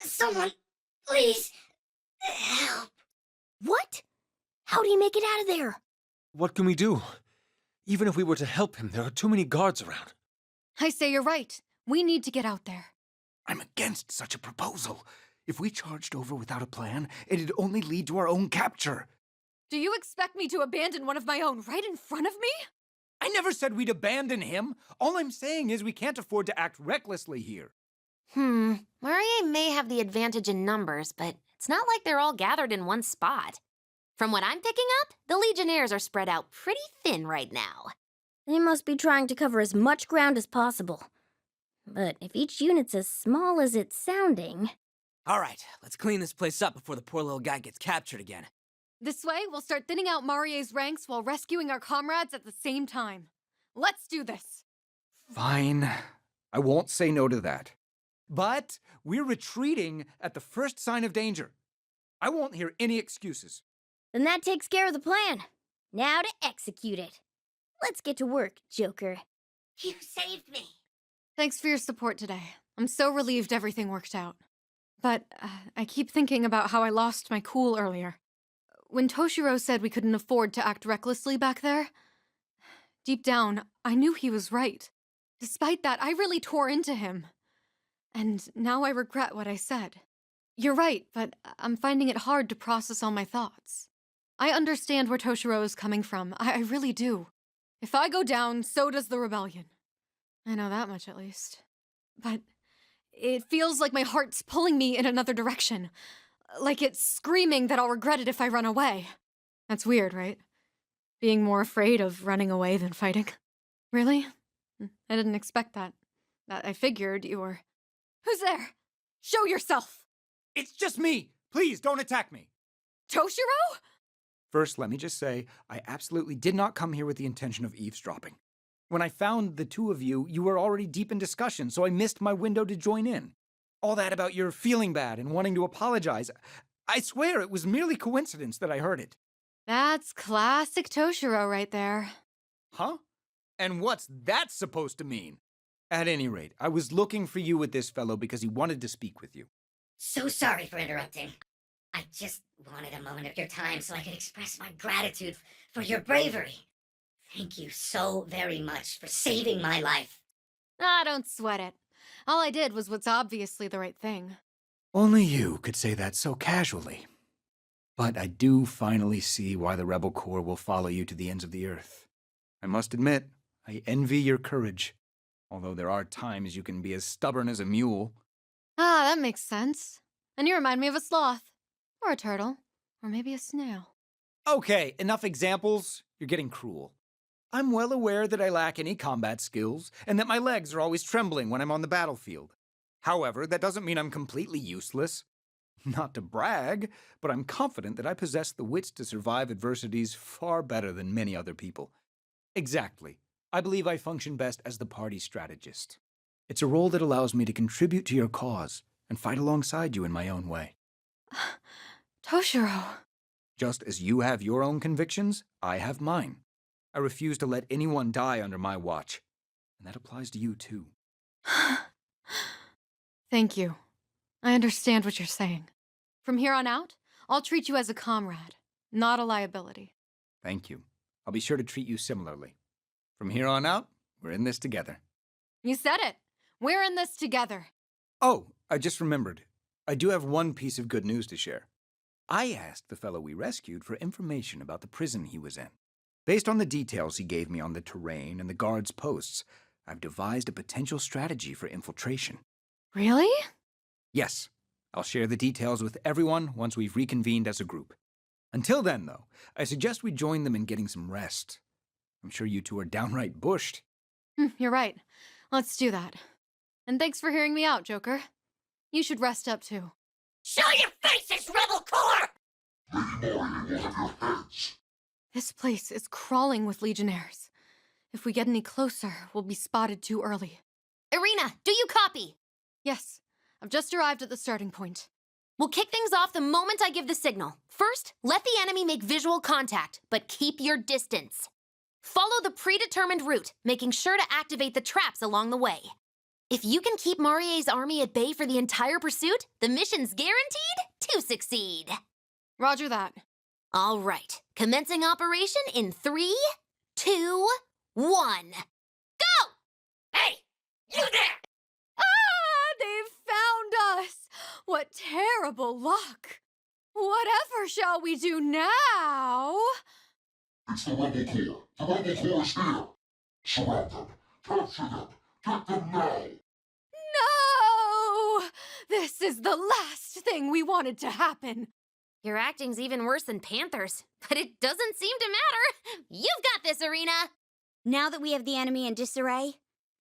Someone, please, help. What? How'd he make it out of there? What can we do? Even if we were to help him, there are too many guards around. I say you're right. We need to get out there. I'm against such a proposal. If we charged over without a plan, it'd only lead to our own capture. Do you expect me to abandon one of my own right in front of me? I never said we'd abandon him. All I'm saying is we can't afford to act recklessly here. Marie may have the advantage in numbers, but it's not like they're all gathered in one spot. From what I'm picking up, the Legionnaires are spread out pretty thin right now. They must be trying to cover as much ground as possible. But if each unit's as small as it's sounding... All right, let's clean this place up before the poor little guy gets captured again. This way, we'll start thinning out Marie's ranks while rescuing our comrades at the same time. Let's do this! Fine. I won't say no to that. But we're retreating at the first sign of danger. I won't hear any excuses. Then that takes care of the plan. Now to execute it. Let's get to work, Joker. You saved me. Thanks for your support today. I'm so relieved everything worked out. But I keep thinking about how I lost my cool earlier. When Toshiro said we couldn't afford to act recklessly back there, deep down, I knew he was right. Despite that, I really tore into him. And now I regret what I said. You're right, but I'm finding it hard to process all my thoughts. I understand where Toshiro is coming from. I really do. If I go down, so does the rebellion. I know that much, at least. But it feels like my heart's pulling me in another direction. Like it's screaming that I'll regret it if I run away. That's weird, right? Being more afraid of running away than fighting. Really? I didn't expect that. I figured you were... Who's there? Show yourself! It's just me! Please, don't attack me! Toshiro? First, let me just say, I absolutely did not come here with the intention of eavesdropping. When I found the two of you, you were already deep in discussion, so I missed my window to join in. All that about your feeling bad and wanting to apologize. I swear it was merely coincidence that I heard it. That's classic Toshiro right there. Huh? And what's that supposed to mean? At any rate, I was looking for you with this fellow because he wanted to speak with you. So sorry for interrupting. I just wanted a moment of your time so I could express my gratitude for your bravery. Thank you so very much for saving my life. Ah, don't sweat it. All I did was what's obviously the right thing. Only you could say that so casually. But I do finally see why the Rebel Corps will follow you to the ends of the earth. I must admit, I envy your courage, although there are times you can be as stubborn as a mule. Ah, that makes sense. And you remind me of a sloth. Or a turtle. Or maybe a snail. Okay, enough examples. You're getting cruel. I'm well aware that I lack any combat skills, and that my legs are always trembling when I'm on the battlefield. However, that doesn't mean I'm completely useless. Not to brag, but I'm confident that I possess the wits to survive adversities far better than many other people. Exactly. I believe I function best as the party strategist. It's a role that allows me to contribute to your cause and fight alongside you in my own way. Toshiro. Just as you have your own convictions, I have mine. I refuse to let anyone die under my watch. And that applies to you, too. Thank you. I understand what you're saying. From here on out, I'll treat you as a comrade, not a liability. Thank you. I'll be sure to treat you similarly. From here on out, we're in this together. You said it. We're in this together. Oh, I just remembered. I do have one piece of good news to share. I asked the fellow we rescued for information about the prison he was in. Based on the details he gave me on the terrain and the guards' posts, I've devised a potential strategy for infiltration. Really? Yes, I'll share the details with everyone once we've reconvened as a group. Until then, though, I suggest we join them in getting some rest. I'm sure you two are downright bushed. You're right. Let's do that. And thanks for hearing me out, Joker. You should rest up, too. Show your faces, Rebel Corps! This place is crawling with Legionnaires. If we get any closer, we'll be spotted too early. Irina, do you copy? Yes, I've just arrived at the starting point. We'll kick things off the moment I give the signal. First, let the enemy make visual contact, but keep your distance. Follow the predetermined route, making sure to activate the traps along the way. If you can keep Marie's army at bay for the entire pursuit, the mission's guaranteed to succeed. Roger that. All right, commencing operation in 3, 2, 1. Go! Hey, you there! Ah, they've found us! What terrible luck! Whatever shall we do now? It's the Rebel Corps. The Rebel Corps is here. Surround them. Capture them. Get them now. No! This is the last thing we wanted to happen. Your acting's even worse than Panther's, but it doesn't seem to matter. You've got this, Arena. Now that we have the enemy in disarray,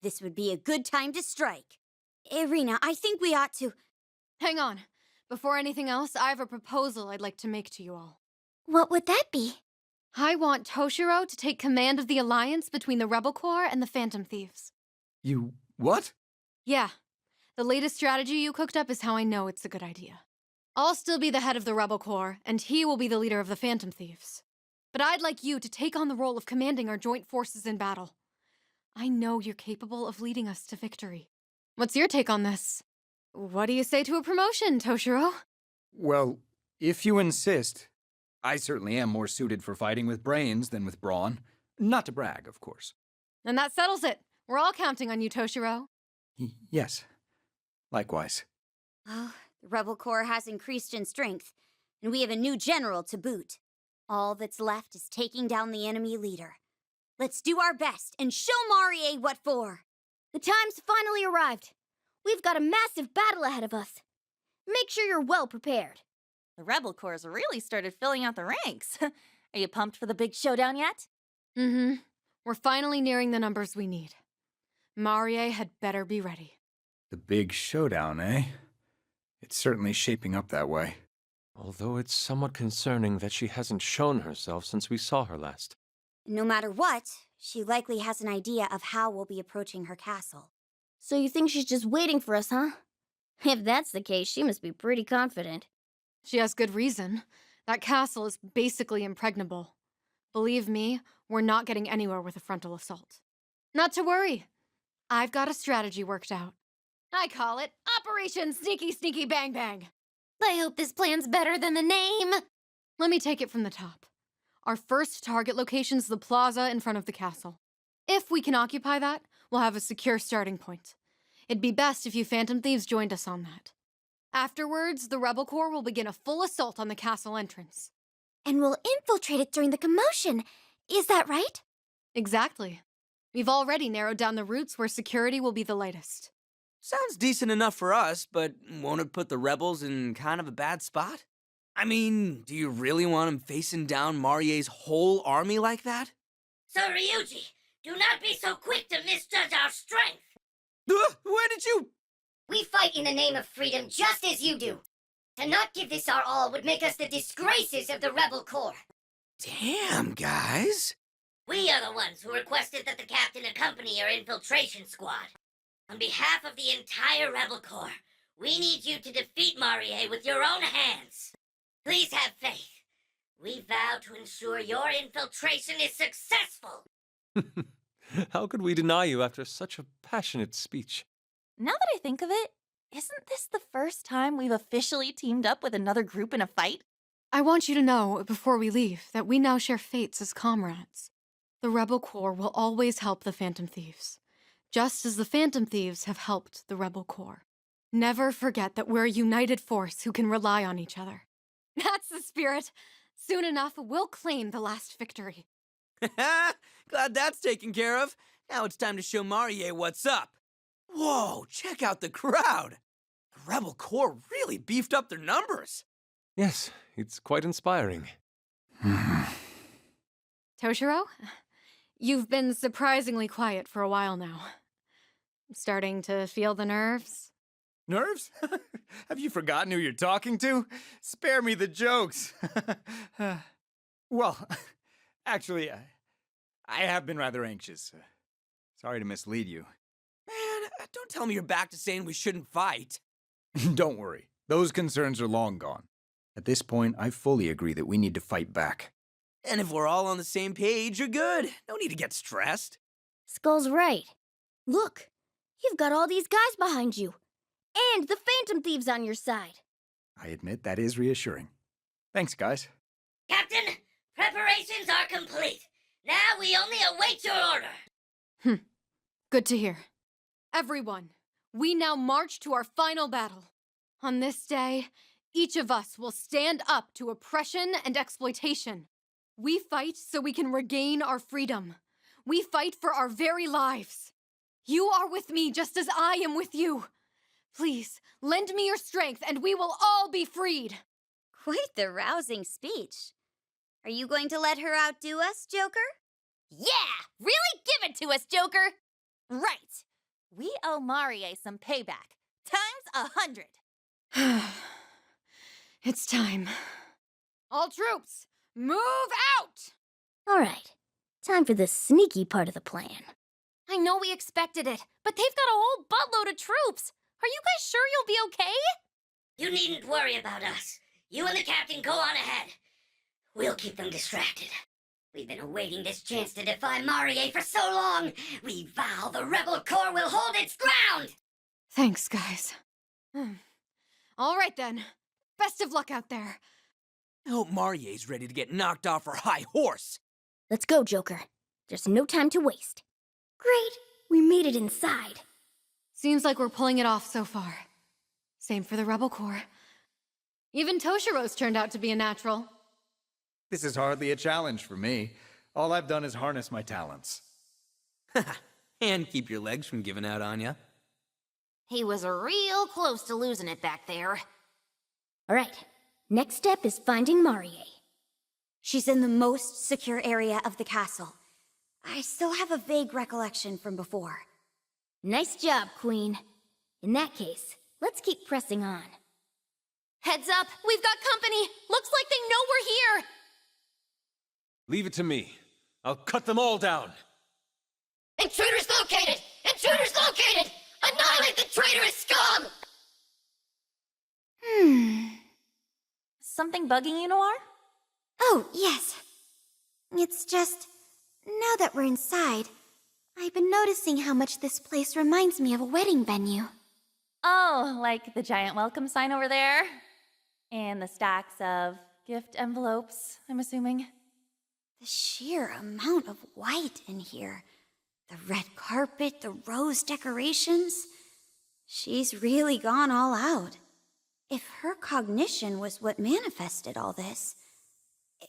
this would be a good time to strike. Irina, I think we ought to... Hang on. Before anything else, I have a proposal I'd like to make to you all. What would that be? I want Toshiro to take command of the alliance between the Rebel Corps and the Phantom Thieves. You what? Yeah. The latest strategy you cooked up is how I know it's a good idea. I'll still be the head of the Rebel Corps, and he will be the leader of the Phantom Thieves. But I'd like you to take on the role of commanding our joint forces in battle. I know you're capable of leading us to victory. What's your take on this? What do you say to a promotion, Toshiro? Well, if you insist, I certainly am more suited for fighting with brains than with brawn. Not to brag, of course. And that settles it. We're all counting on you, Toshiro. Yes. Likewise. Oh, the Rebel Corps has increased in strength, and we have a new general to boot. All that's left is taking down the enemy leader. Let's do our best and show Marie what for. The time's finally arrived. We've got a massive battle ahead of us. Make sure you're well prepared. The Rebel Corps has really started filling out the ranks. Are you pumped for the big showdown yet? Mm-hmm. We're finally nearing the numbers we need. Marie had better be ready. The big showdown, eh? It's certainly shaping up that way. Although it's somewhat concerning that she hasn't shown herself since we saw her last. No matter what, she likely has an idea of how we'll be approaching her castle. So you think she's just waiting for us, huh? If that's the case, she must be pretty confident. She has good reason. That castle is basically impregnable. Believe me, we're not getting anywhere with a frontal assault. Not to worry. I've got a strategy worked out. I call it Operation Sneaky Sneaky Bang Bang. I hope this plan's better than the name. Let me take it from the top. Our first target location's the plaza in front of the castle. If we can occupy that, we'll have a secure starting point. It'd be best if you Phantom Thieves joined us on that. Afterwards, the Rebel Corps will begin a full assault on the castle entrance. And we'll infiltrate it during the commotion. Is that right? Exactly. We've already narrowed down the routes where security will be the lightest. Sounds decent enough for us, but won't it put the rebels in kind of a bad spot? I mean, do you really want them facing down Marie's whole army like that? So, Ryuji, do not be so quick to misjudge our strength. Where did you... We fight in the name of freedom just as you do. To not give this our all would make us the disgraces of the Rebel Corps. Damn, guys. We are the ones who requested that the captain accompany your infiltration squad. On behalf of the entire Rebel Corps, we need you to defeat Marie with your own hands. Please have faith. We vow to ensure your infiltration is successful. How could we deny you after such a passionate speech? Now that I think of it, isn't this the first time we've officially teamed up with another group in a fight? I want you to know, before we leave, that we now share fates as comrades. The Rebel Corps will always help the Phantom Thieves, just as the Phantom Thieves have helped the Rebel Corps. Never forget that we're a united force who can rely on each other. That's the spirit. Soon enough, we'll claim the last victory. Glad that's taken care of. Now it's time to show Marie what's up. Whoa, check out the crowd. The Rebel Corps really beefed up their numbers. Yes, it's quite inspiring. Toshiro, you've been surprisingly quiet for a while now. Starting to feel the nerves? Nerves? Have you forgotten who you're talking to? Spare me the jokes. Well, actually, I have been rather anxious. Sorry to mislead you. Man, don't tell me you're back to saying we shouldn't fight. Don't worry. Those concerns are long gone. At this point, I fully agree that we need to fight back. And if we're all on the same page, you're good. No need to get stressed. Skull's right. Look, You've got all these guys behind you. And the Phantom Thieves on your side. I admit that is reassuring. Thanks, guys. Captain, preparations are complete. Now we only await your order. Good to hear. Everyone, we now march to our final battle. On this day, each of us will stand up to oppression and exploitation. We fight so we can regain our freedom. We fight for our very lives. You are with me just as I am with you. Please, lend me your strength and we will all be freed. Quite the rousing speech. Are you going to let her outdo us, Joker? Yeah! Really give it to us, Joker! Right. We owe Marie some payback. Times 100. It's time. All troops, move out! All right, time for the sneaky part of the plan. I know we expected it, but they've got a whole buttload of troops. Are you guys sure you'll be okay? You needn't worry about us. You and the captain go on ahead. We'll keep them distracted. We've been awaiting this chance to defy Marie for so long. We vow the Rebel Corps will hold its ground. Thanks, guys. All right then. Best of luck out there. I hope Marie's ready to get knocked off her high horse. Let's go, Joker. There's no time to waste. Great, we made it inside. Seems like we're pulling it off so far. Same for the Rebel Corps. Even Toshiro's turned out to be a natural. This is hardly a challenge for me. All I've done is harness my talents. And keep your legs from giving out on ya. He was real close to losing it back there. All right, next step is finding Marie. She's in the most secure area of the castle. I still have a vague recollection from before. Nice job, Queen. In that case, let's keep pressing on. Heads up, we've got company. Looks like they know we're here. Leave it to me. I'll cut them all down. Intruders located! Intruders located! Annihilate the traitorous scum! Something bugging you, Noir? Oh, yes. It's just, now that we're inside, I've been noticing how much this place reminds me of a wedding venue. Oh, like the giant welcome sign over there? And the stacks of gift envelopes, I'm assuming. The sheer amount of white in here. The red carpet, the rose decorations. She's really gone all out. If her cognition was what manifested all this,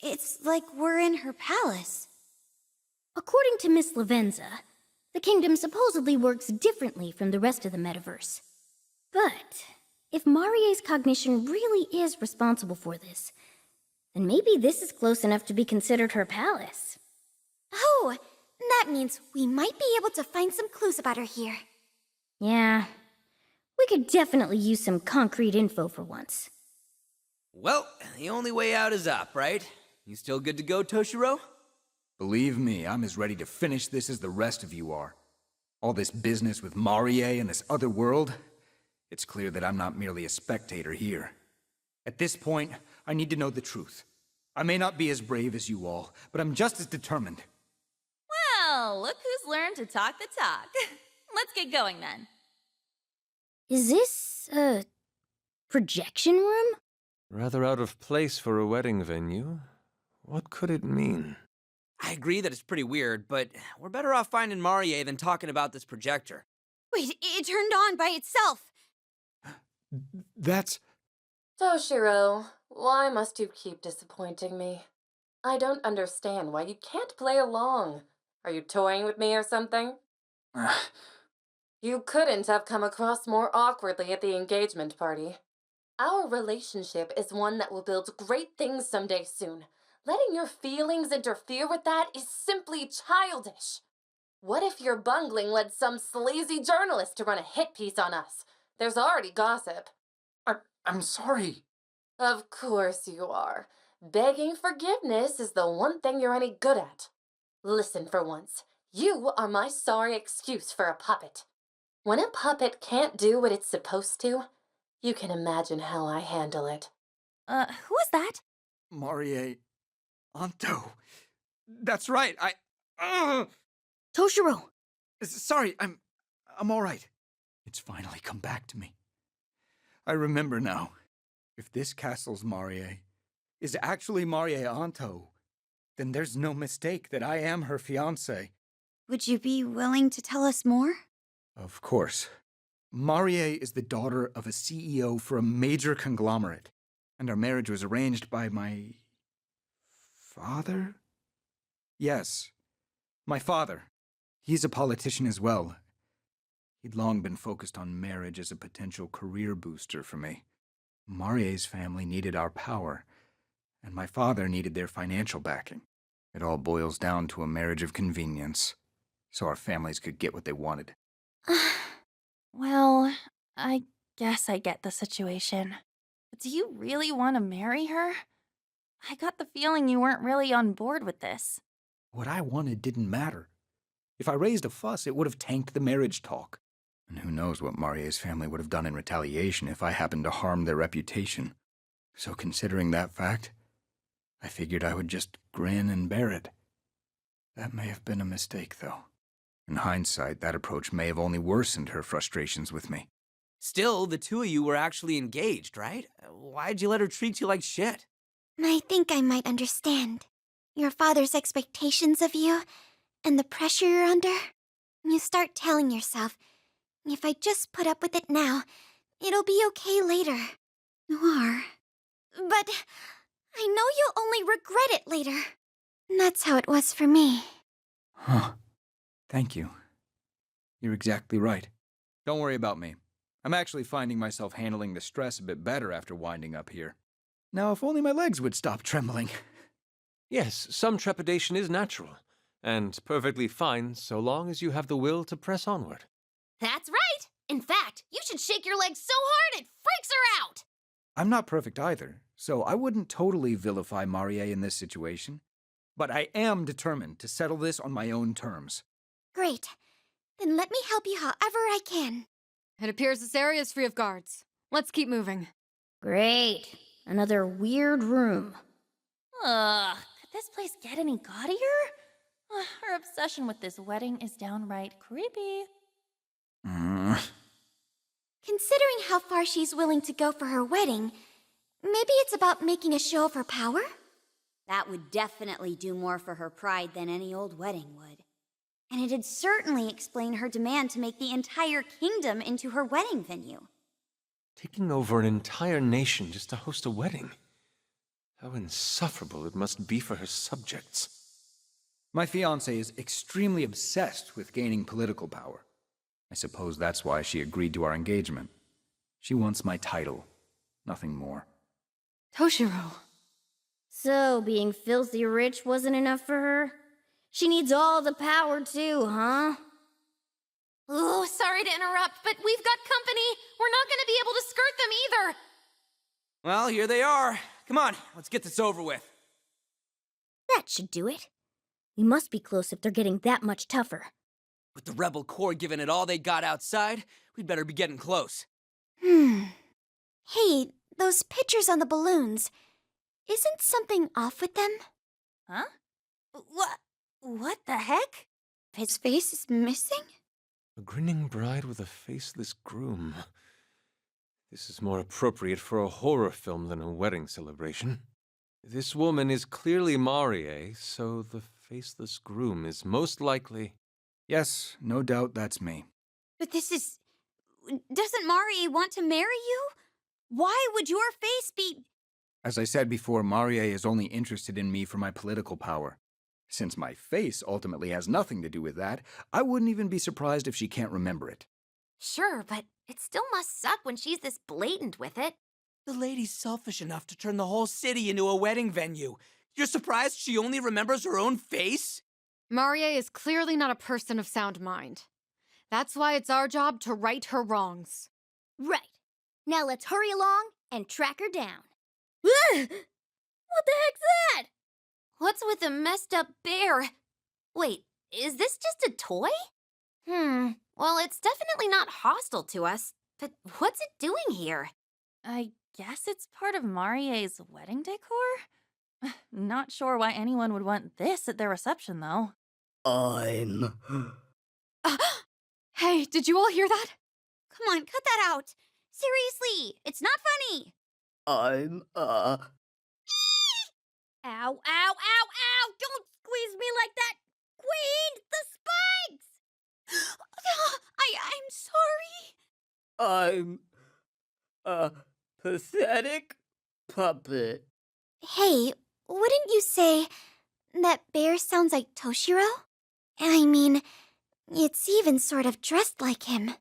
it's like we're in her palace. According to Miss Lavenza, the kingdom supposedly works differently from the rest of the metaverse. But if Marie's cognition really is responsible for this, then maybe this is close enough to be considered her palace. Oh, that means we might be able to find some clues about her here. Yeah, we could definitely use some concrete info for once. Well, the only way out is up, right? You still good to go, Toshiro? Believe me, I'm as ready to finish this as the rest of you are. All this business with Marie and this other world, it's clear that I'm not merely a spectator here. At this point, I need to know the truth. I may not be as brave as you all, but I'm just as determined. Well, look who's learned to talk the talk. Let's get going then. Is this a projection room? Rather out of place for a wedding venue. What could it mean? I agree that it's pretty weird, but we're better off finding Marie than talking about this projector. Wait, it turned on by itself. That's... Toshiro, why must you keep disappointing me? I don't understand why you can't play along. Are you toying with me or something? You couldn't have come across more awkwardly at the engagement party. Our relationship is one that will build great things someday soon. Letting your feelings interfere with that is simply childish. What if your bungling led some sleazy journalist to run a hit piece on us? There's already gossip. I'm sorry. Of course you are. Begging forgiveness is the one thing you're any good at. Listen for once. You are my sorry excuse for a puppet. When a puppet can't do what it's supposed to, you can imagine how I handle it. Who is that? Marie... Anto. That's right, Toshiro! Sorry, I'm all right. It's finally come back to me. I remember now. If this castle's Marie is actually Marie Anto, then there's no mistake that I am her fiancé. Would you be willing to tell us more? Of course. Marie is the daughter of a CEO for a major conglomerate, and our marriage was arranged by my father? Yes, my father. He's a politician as well. He'd long been focused on marriage as a potential career booster for me. Marie's family needed our power, and my father needed their financial backing. It all boils down to a marriage of convenience, so our families could get what they wanted. Well, I guess I get the situation. But do you really want to marry her? I got the feeling you weren't really on board with this. What I wanted didn't matter. If I raised a fuss, it would have tanked the marriage talk. And who knows what Marie's family would have done in retaliation if I happened to harm their reputation. So considering that fact, I figured I would just grin and bear it. That may have been a mistake, though. In hindsight, that approach may have only worsened her frustrations with me. Still, the two of you were actually engaged, right? Why'd you let her treat you like shit? I think I might understand. Your father's expectations of you, and the pressure you're under. You start telling yourself, if I just put up with it now, it'll be okay later. You are. But I know you'll only regret it later. That's how it was for me. Huh. Thank you. You're exactly right. Don't worry about me. I'm actually finding myself handling the stress a bit better after winding up here. Now, if only my legs would stop trembling. Yes, some trepidation is natural, and perfectly fine so long as you have the will to press onward. That's right! In fact, you should shake your legs so hard it freaks her out! I'm not perfect either, so I wouldn't totally vilify Marie in this situation. But I am determined to settle this on my own terms. Great. Then let me help you however I can. It appears this area is free of guards. Let's keep moving. Great. Another weird room. Ugh, could this place get any gaudier? Her obsession with this wedding is downright creepy. Considering how far she's willing to go for her wedding, maybe it's about making a show of her power? That would definitely do more for her pride than any old wedding would. And it'd certainly explain her demand to make the entire kingdom into her wedding venue. Taking over an entire nation just to host a wedding. How insufferable it must be for her subjects. My fiancée is extremely obsessed with gaining political power. I suppose that's why she agreed to our engagement. She wants my title, nothing more. Toshiro. So, being filthy rich wasn't enough for her? She needs all the power too, huh? Oh, sorry to interrupt, but we've got company. We're not gonna be able to skirt them either. Well, here they are. Come on, let's get this over with. That should do it. We must be close if they're getting that much tougher. With the rebel corps giving it all they got outside, we'd better be getting close. Hey, those pictures on the balloons. Isn't something off with them? Huh? What the heck? His face is missing? A grinning bride with a faceless groom. This is more appropriate for a horror film than a wedding celebration. This woman is clearly Marie, so the faceless groom is most likely... Yes, no doubt that's me. But this is... Doesn't Marie want to marry you? Why would your face be... As I said before, Marie is only interested in me for my political power. Since my face ultimately has nothing to do with that, I wouldn't even be surprised if she can't remember it. Sure, but it still must suck when she's this blatant with it. The lady's selfish enough to turn the whole city into a wedding venue. You're surprised she only remembers her own face? Marie is clearly not a person of sound mind. That's why it's our job to right her wrongs. Right. Now let's hurry along and track her down. What the heck's that? What's with the messed up bear? Wait, is this just a toy? Well, it's definitely not hostile to us, but what's it doing here? I guess it's part of Marie's wedding decor? Not sure why anyone would want this at their reception, though. I'm... Hey, did you all hear that? Come on, cut that out. Seriously, it's not funny. I'm, Ow, ow, ow, ow! Don't squeeze me like that! Queen, the spikes! I'm sorry. I'm a pathetic puppet. Hey, wouldn't you say that bear sounds like Toshiro? I mean, it's even sort of dressed like him.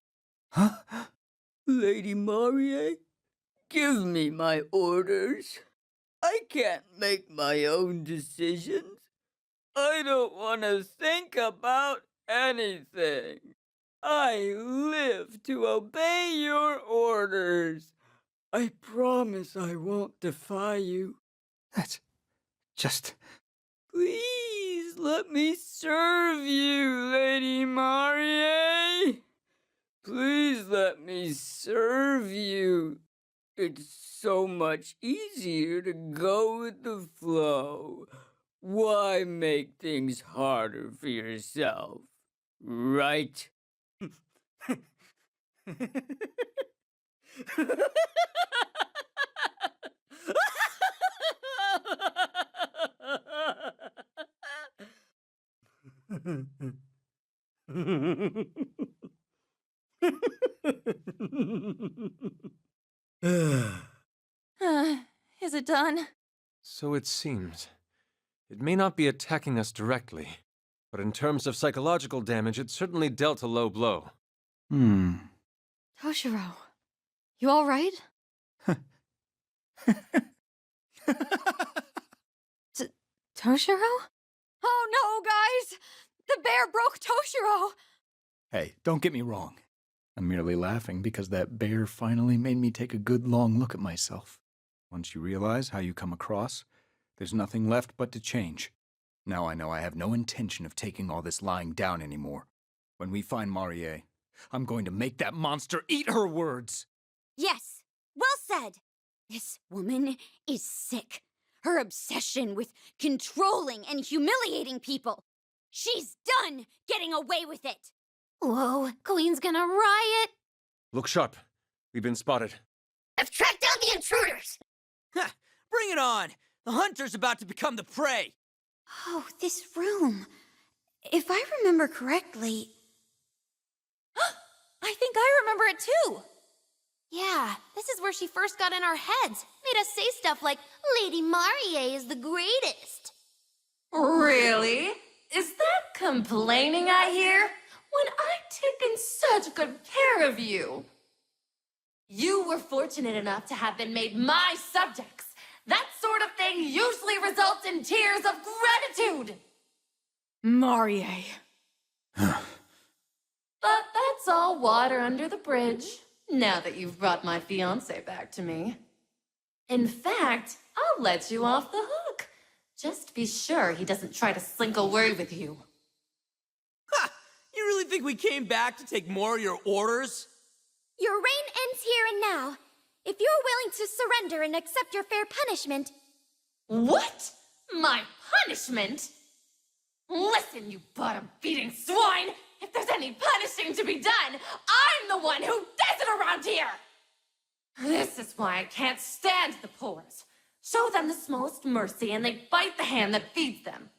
Huh? Lady Marie, give me my orders. I can't make my own decisions. I don't want to think about anything. I live to obey your orders. I promise I won't defy you. That's just... Please let me serve you, Lady Marie. Please let me serve you. It's so much easier to go with the flow. Why make things harder for yourself, right? Is it done? So it seems. It may not be attacking us directly, but in terms of psychological damage, it certainly dealt a low blow. Toshiro, you all right? Toshiro? Oh no, guys! The bear broke Toshiro! Hey, don't get me wrong. I'm merely laughing because that bear finally made me take a good long look at myself. Once you realize how you come across, there's nothing left but to change. Now I know I have no intention of taking all this lying down anymore. When we find Marie, I'm going to make that monster eat her words! Yes, well said. This woman is sick. Her obsession with controlling and humiliating people. She's done getting away with it. Whoa, Queen's gonna riot! Look sharp. We've been spotted. I've tracked down the intruders! Ha! Bring it on! The hunter's about to become the prey! Oh, this room. If I remember correctly... I think I remember it too! Yeah, this is where she first got in our heads. Made us say stuff like, Lady Marie is the greatest. Really? Is that complaining I hear? When I've taken such good care of you. You were fortunate enough to have been made my subjects. That sort of thing usually results in tears of gratitude. Marie. But that's all water under the bridge, now that you've brought my fiancé back to me. In fact, I'll let you off the hook. Just be sure he doesn't try to slink away with you. Ha! You really think we came back to take more of your orders? Your reign ends here and now. If you're willing to surrender and accept your fair punishment... What? My punishment? Listen, you bottom-feeding swine! If there's any punishing to be done, I'm the one who does it around here! This is why I can't stand the poors. Show them the smallest mercy and they bite the hand that feeds them.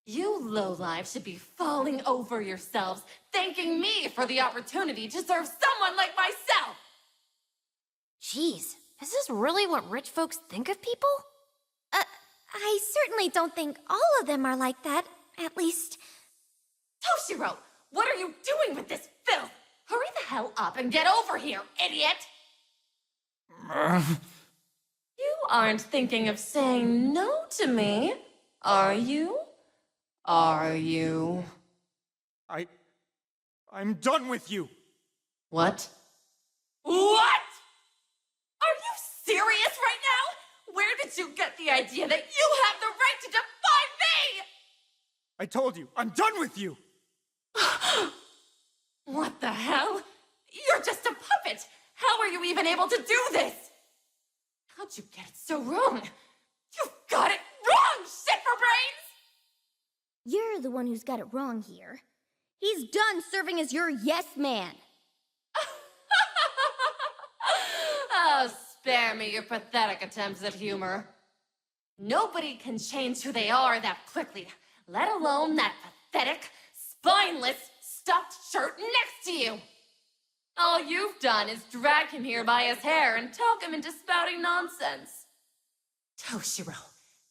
You lowlives should be falling over yourselves, thanking me for the opportunity to serve someone like myself! Jeez, is this really what rich folks think of people? I certainly don't think all of them are like that. At least... Toshiro, what are you doing with this filth? Hurry the hell up and get over here, idiot! You aren't thinking of saying no to me, are you? Are you? I'm done with you! What? What? Are you serious right now? Where did you get the idea that you have the right to defy me? I told you, I'm done with you! What the hell? You're just a puppet! How are you even able to do this? How'd you get it so wrong? You've got it wrong, shit for brains! You're the one who's got it wrong here. He's done serving as your yes man. spare me your pathetic attempts at humor. Nobody can change who they are that quickly, let alone that pathetic, spineless, stuffed shirt next to you. All you've done is drag him here by his hair and talk him into spouting nonsense. Toshiro,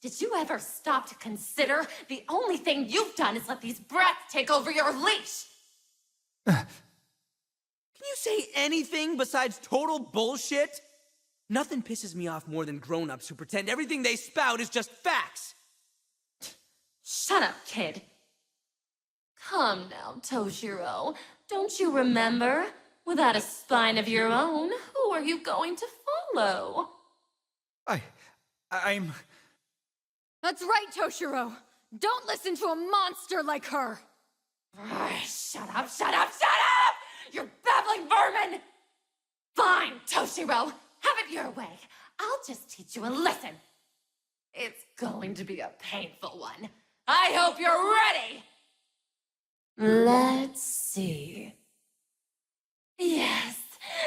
did you ever stop to consider the only thing you've done is let these brats take over your leash? Can you say anything besides total bullshit? Nothing pisses me off more than grown-ups who pretend everything they spout is just facts. Shut up, kid. Come now, Toshiro. Don't you remember? Without a spine of your own, who are you going to follow? I'm... That's right, Toshiro. Don't listen to a monster like her. Shut up, shut up, shut up! You babbling vermin! Fine, Toshiro. Have it your way. I'll just teach you a lesson. It's going to be a painful one. I hope you're ready! Let's see. Yes,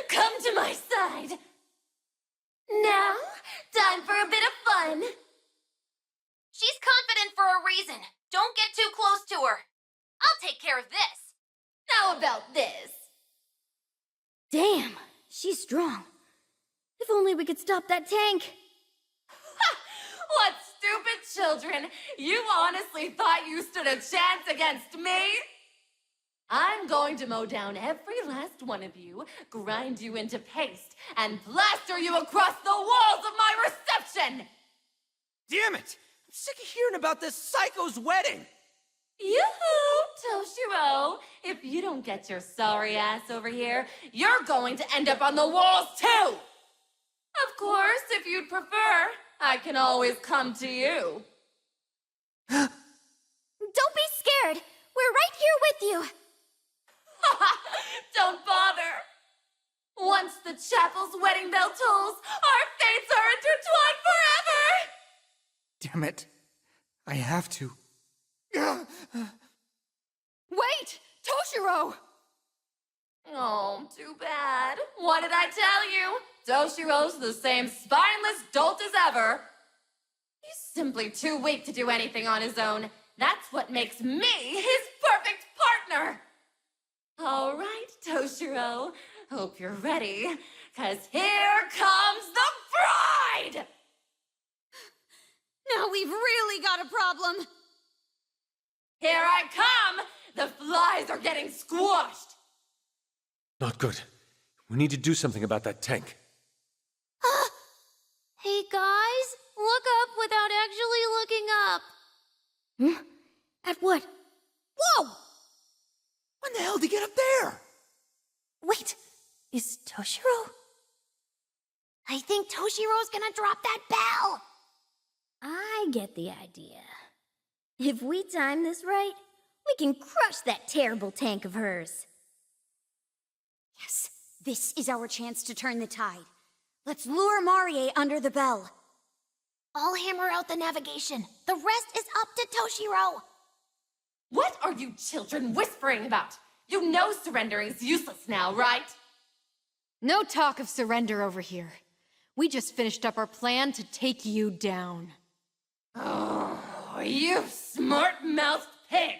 come to my side. Now, time for a bit of fun. She's confident for a reason. Don't get too close to her. I'll take care of this. How about this? Damn, she's strong. If only we could stop that tank. What stupid children! You honestly thought you stood a chance against me? I'm going to mow down every last one of you, grind you into paste, and plaster you across the walls of my reception! Damn it! I'm sick of hearing about this psycho's wedding! Yoo-hoo, Toshiro! If you don't get your sorry ass over here, you're going to end up on the walls too! Of course, if you'd prefer, I can always come to you. Don't be scared. We're right here with you. Don't bother. Once the chapel's wedding bell tolls, our fates are intertwined forever! Damn it. I have to. Wait! Toshiro! Oh, too bad. What did I tell you? Toshiro's the same spineless dolt as ever. He's simply too weak to do anything on his own. That's what makes me his perfect partner. All right, Toshiro. Hope you're ready, 'cause here comes the bride! Now we've really got a problem. Here I come! The flies are getting squashed! Not good. We need to do something about that tank. Hey guys, look up without actually looking up. At what? Whoa! When the hell did he get up there? Wait, is Toshiro? I think Toshiro's gonna drop that bell. I get the idea. If we time this right, we can crush that terrible tank of hers. Yes, this is our chance to turn the tide. Let's lure Marie under the bell. I'll hammer out the navigation. The rest is up to Toshiro. What are you children whispering about? You know surrendering's useless now, right? No talk of surrender over here. We just finished up our plan to take you down. Oh, you smart-mouthed pig!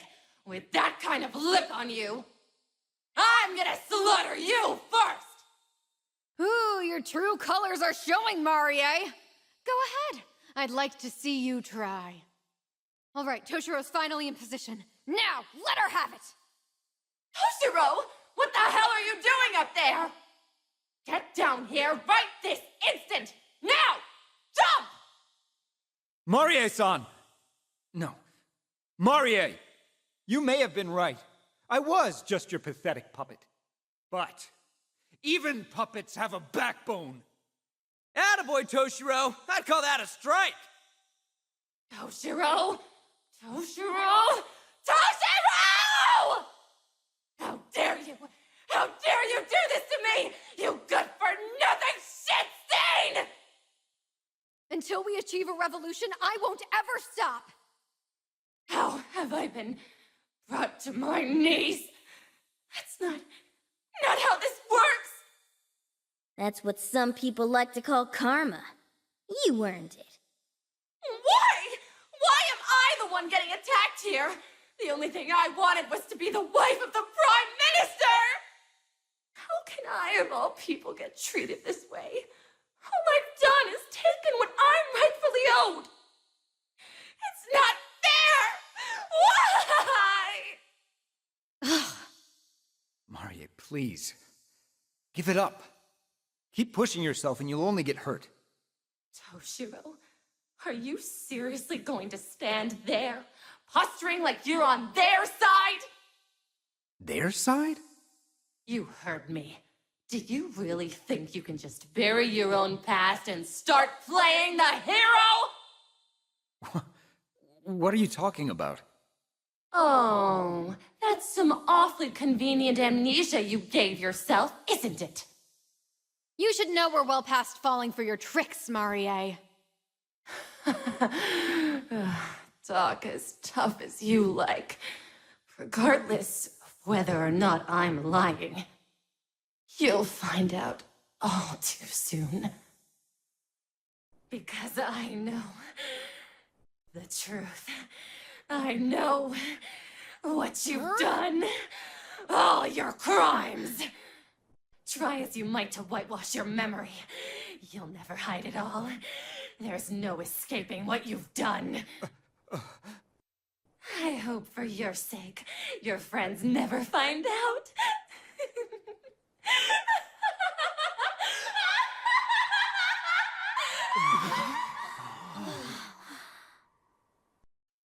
With that kind of lip on you! I'm gonna slaughter you first! Ooh, your true colors are showing, Marie. Go ahead. I'd like to see you try. All right, Toshiro's finally in position. Now, let her have it! Toshiro! What the hell are you doing up there? Get down here right this instant! Now! Jump! Marie-san! No. Marie! You may have been right. I was just your pathetic puppet. But even puppets have a backbone. Attaboy, Toshiro! I'd call that a strike! Toshiro! Toshiro! Toshiro! How dare you! How dare you do this to me! You good-for-nothing shit stain! Until we achieve a revolution, I won't ever stop! How have I been brought to my knees? That's not how this works! That's what some people like to call karma. You earned it. Why? Why am I the one getting attacked here? The only thing I wanted was to be the wife of the Prime Minister! How can I, of all people, get treated this way? All I've done is taken what I'm rightfully owed. It's not fair! Why? Maria, please. Give it up. Keep pushing yourself and you'll only get hurt. Toshiro, are you seriously going to stand there, posturing like you're on their side? Their side? You heard me. Do you really think you can just bury your own past and start playing the hero? What are you talking about? Oh, that's some awfully convenient amnesia you gave yourself, isn't it? You should know we're well past falling for your tricks, Marie. Talk as tough as you like, regardless of whether or not I'm lying. You'll find out all too soon. Because I know the truth. I know what you've done. All your crimes. Try as you might to whitewash your memory. You'll never hide it all. There's no escaping what you've done. I hope for your sake, your friends never find out.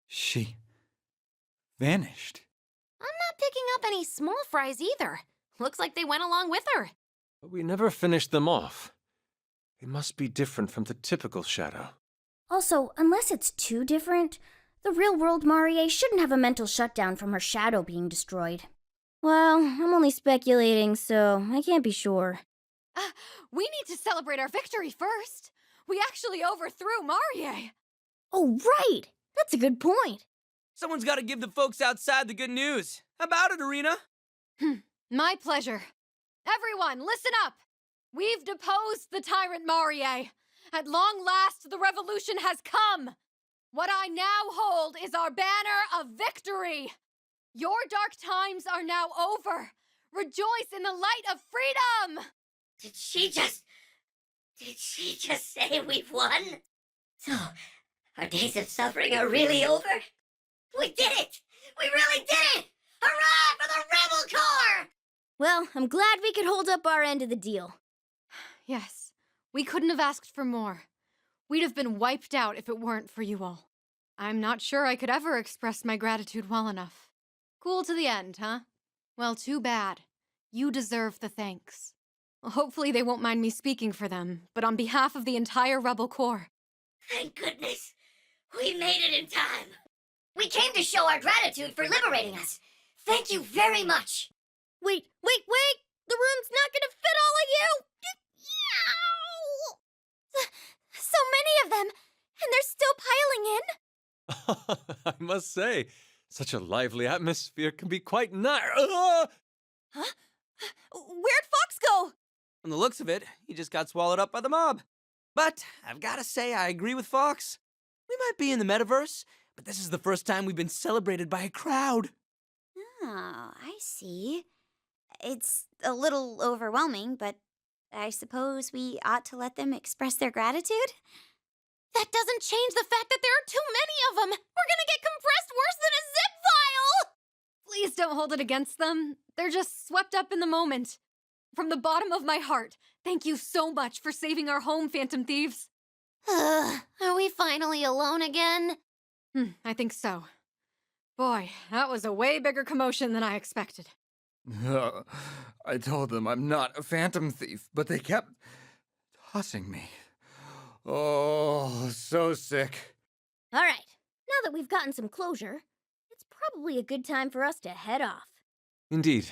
She vanished. I'm not picking up any small fries either. Looks like they went along with her. But we never finished them off. They must be different from the typical shadow. Also, unless it's too different, the real-world Marie shouldn't have a mental shutdown from her shadow being destroyed. Well, I'm only speculating, so I can't be sure. We need to celebrate our victory first. We actually overthrew Marie. Oh, right! That's a good point. Someone's got to give the folks outside the good news. How about it, Arena? My pleasure. Everyone, listen up! We've deposed the tyrant Marie. At long last, the revolution has come. What I now hold is our banner of victory. Your dark times are now over. Rejoice in the light of freedom! Did she just say we've won? So, our days of suffering are really over? We did it! We really did it! Hurrah for the Rebel Corps! Well, I'm glad we could hold up our end of the deal. Yes, we couldn't have asked for more. We'd have been wiped out if it weren't for you all. I'm not sure I could ever express my gratitude well enough. Cool to the end, huh? Well, too bad. You deserve the thanks. Hopefully they won't mind me speaking for them, but on behalf of the entire Rebel Corps. Thank goodness. We made it in time. We came to show our gratitude for liberating us. Thank you very much. Wait! The room's not gonna fit all of you! So many of them, and they're still piling in. I must say, such a lively atmosphere can be quite nice. Huh? Where'd Fox go? From the looks of it, he just got swallowed up by the mob. But I've got to say, I agree with Fox. We might be in the metaverse, but this is the first time we've been celebrated by a crowd. Oh, I see. It's a little overwhelming, but I suppose we ought to let them express their gratitude? That doesn't change the fact that there are too many of them. We're gonna get compressed worse than a zip file! Please don't hold it against them. They're just swept up in the moment. From the bottom of my heart, thank you so much for saving our home, Phantom Thieves. Are we finally alone again? I think so. Boy, that was a way bigger commotion than I expected. I told them I'm not a phantom thief, but they kept tossing me. Oh, so sick. All right, now that we've gotten some closure, it's probably a good time for us to head off. Indeed.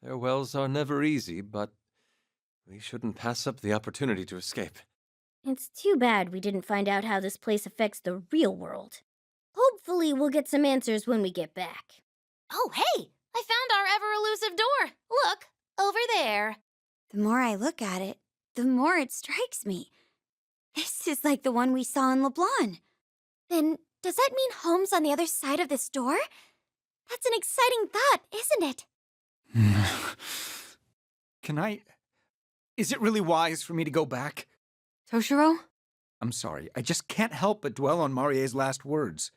Farewells are never easy, but we shouldn't pass up the opportunity to escape. It's too bad we didn't find out how this place affects the real world. Hopefully we'll get some answers when we get back. Oh, hey! I found our ever-elusive door. Look, over there. The more I look at it, the more it strikes me. This is like the one we saw in LeBlanc. Then, does that mean home's on the other side of this door? That's an exciting thought, isn't it? Is it really wise for me to go back? Toshiro? I'm sorry, I just can't help but dwell on Marie's last words.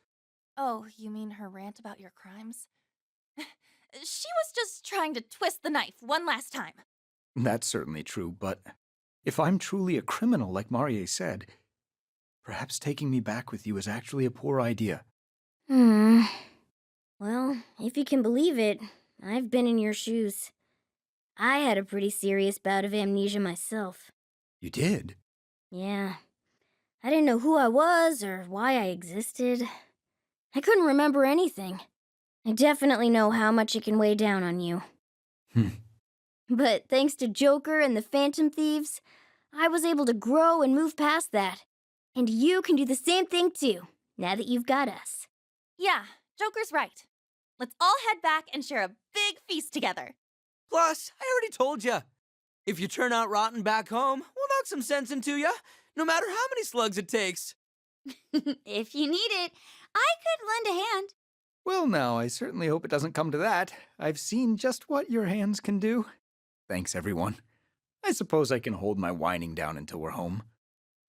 Oh, you mean her rant about your crimes? She was just trying to twist the knife one last time. That's certainly true, but if I'm truly a criminal, like Marie said, perhaps taking me back with you is actually a poor idea. Well, if you can believe it, I've been in your shoes. I had a pretty serious bout of amnesia myself. You did? Yeah. I didn't know who I was or why I existed. I couldn't remember anything. I definitely know how much it can weigh down on you. But thanks to Joker and the Phantom Thieves, I was able to grow and move past that. And you can do the same thing too, now that you've got us. Yeah, Joker's right. Let's all head back and share a big feast together. Plus, I already told ya. If you turn out rotten back home, we'll knock some sense into ya, no matter how many slugs it takes. If you need it, I could lend a hand. Well, now, I certainly hope it doesn't come to that. I've seen just what your hands can do. Thanks, everyone. I suppose I can hold my whining down until we're home.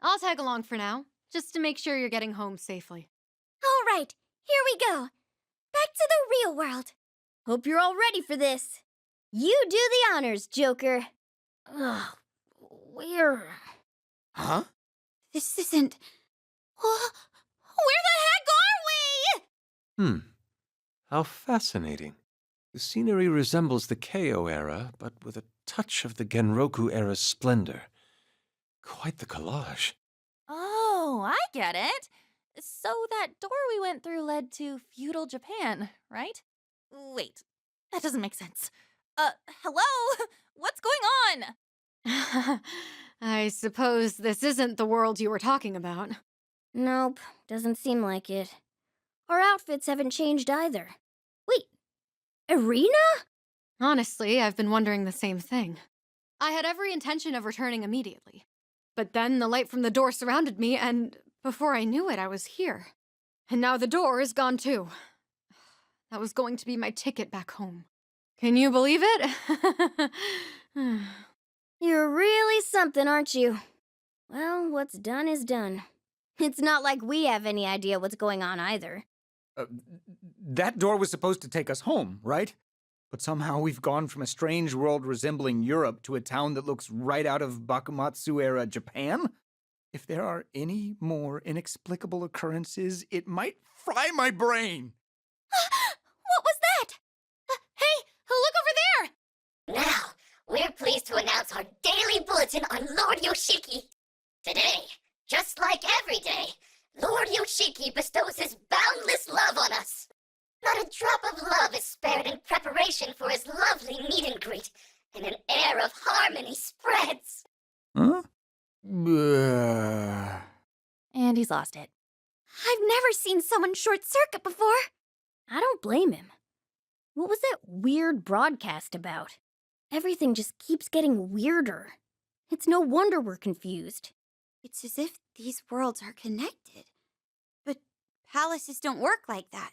I'll tag along for now, just to make sure you're getting home safely. All right, here we go. Back to the real world. Hope you're all ready for this. You do the honors, Joker. Ugh, where? Huh? This isn't... Where the heck are we? How fascinating. The scenery resembles the Keiō era, but with a touch of the Genroku era's splendor. Quite the collage. Oh, I get it. So that door we went through led to feudal Japan, right? Wait, that doesn't make sense. Hello? What's going on? I suppose this isn't the world you were talking about. Nope, doesn't seem like it. Our outfits haven't changed either. Wait, Arena? Honestly, I've been wondering the same thing. I had every intention of returning immediately. But then the light from the door surrounded me, and before I knew it, I was here. And now the door is gone too. That was going to be my ticket back home. Can you believe it? You're really something, aren't you? Well, what's done is done. It's not like we have any idea what's going on either. That door was supposed to take us home, right? But somehow we've gone from a strange world resembling Europe to a town that looks right out of Bakumatsu-era Japan? If there are any more inexplicable occurrences, it might fry my brain. What was that? Hey, look over there! Now, we're pleased to announce our daily bulletin on Lord Yoshiki. Today, just like every day, Lord Yoshiki bestows his boundless love on us. Not a drop of love is spared in preparation for his lovely meet and greet, and an air of harmony spreads. Huh? And he's lost it. I've never seen someone short-circuit before. I don't blame him. What was that weird broadcast about? Everything just keeps getting weirder. It's no wonder we're confused. It's as if these worlds are connected. But palaces don't work like that.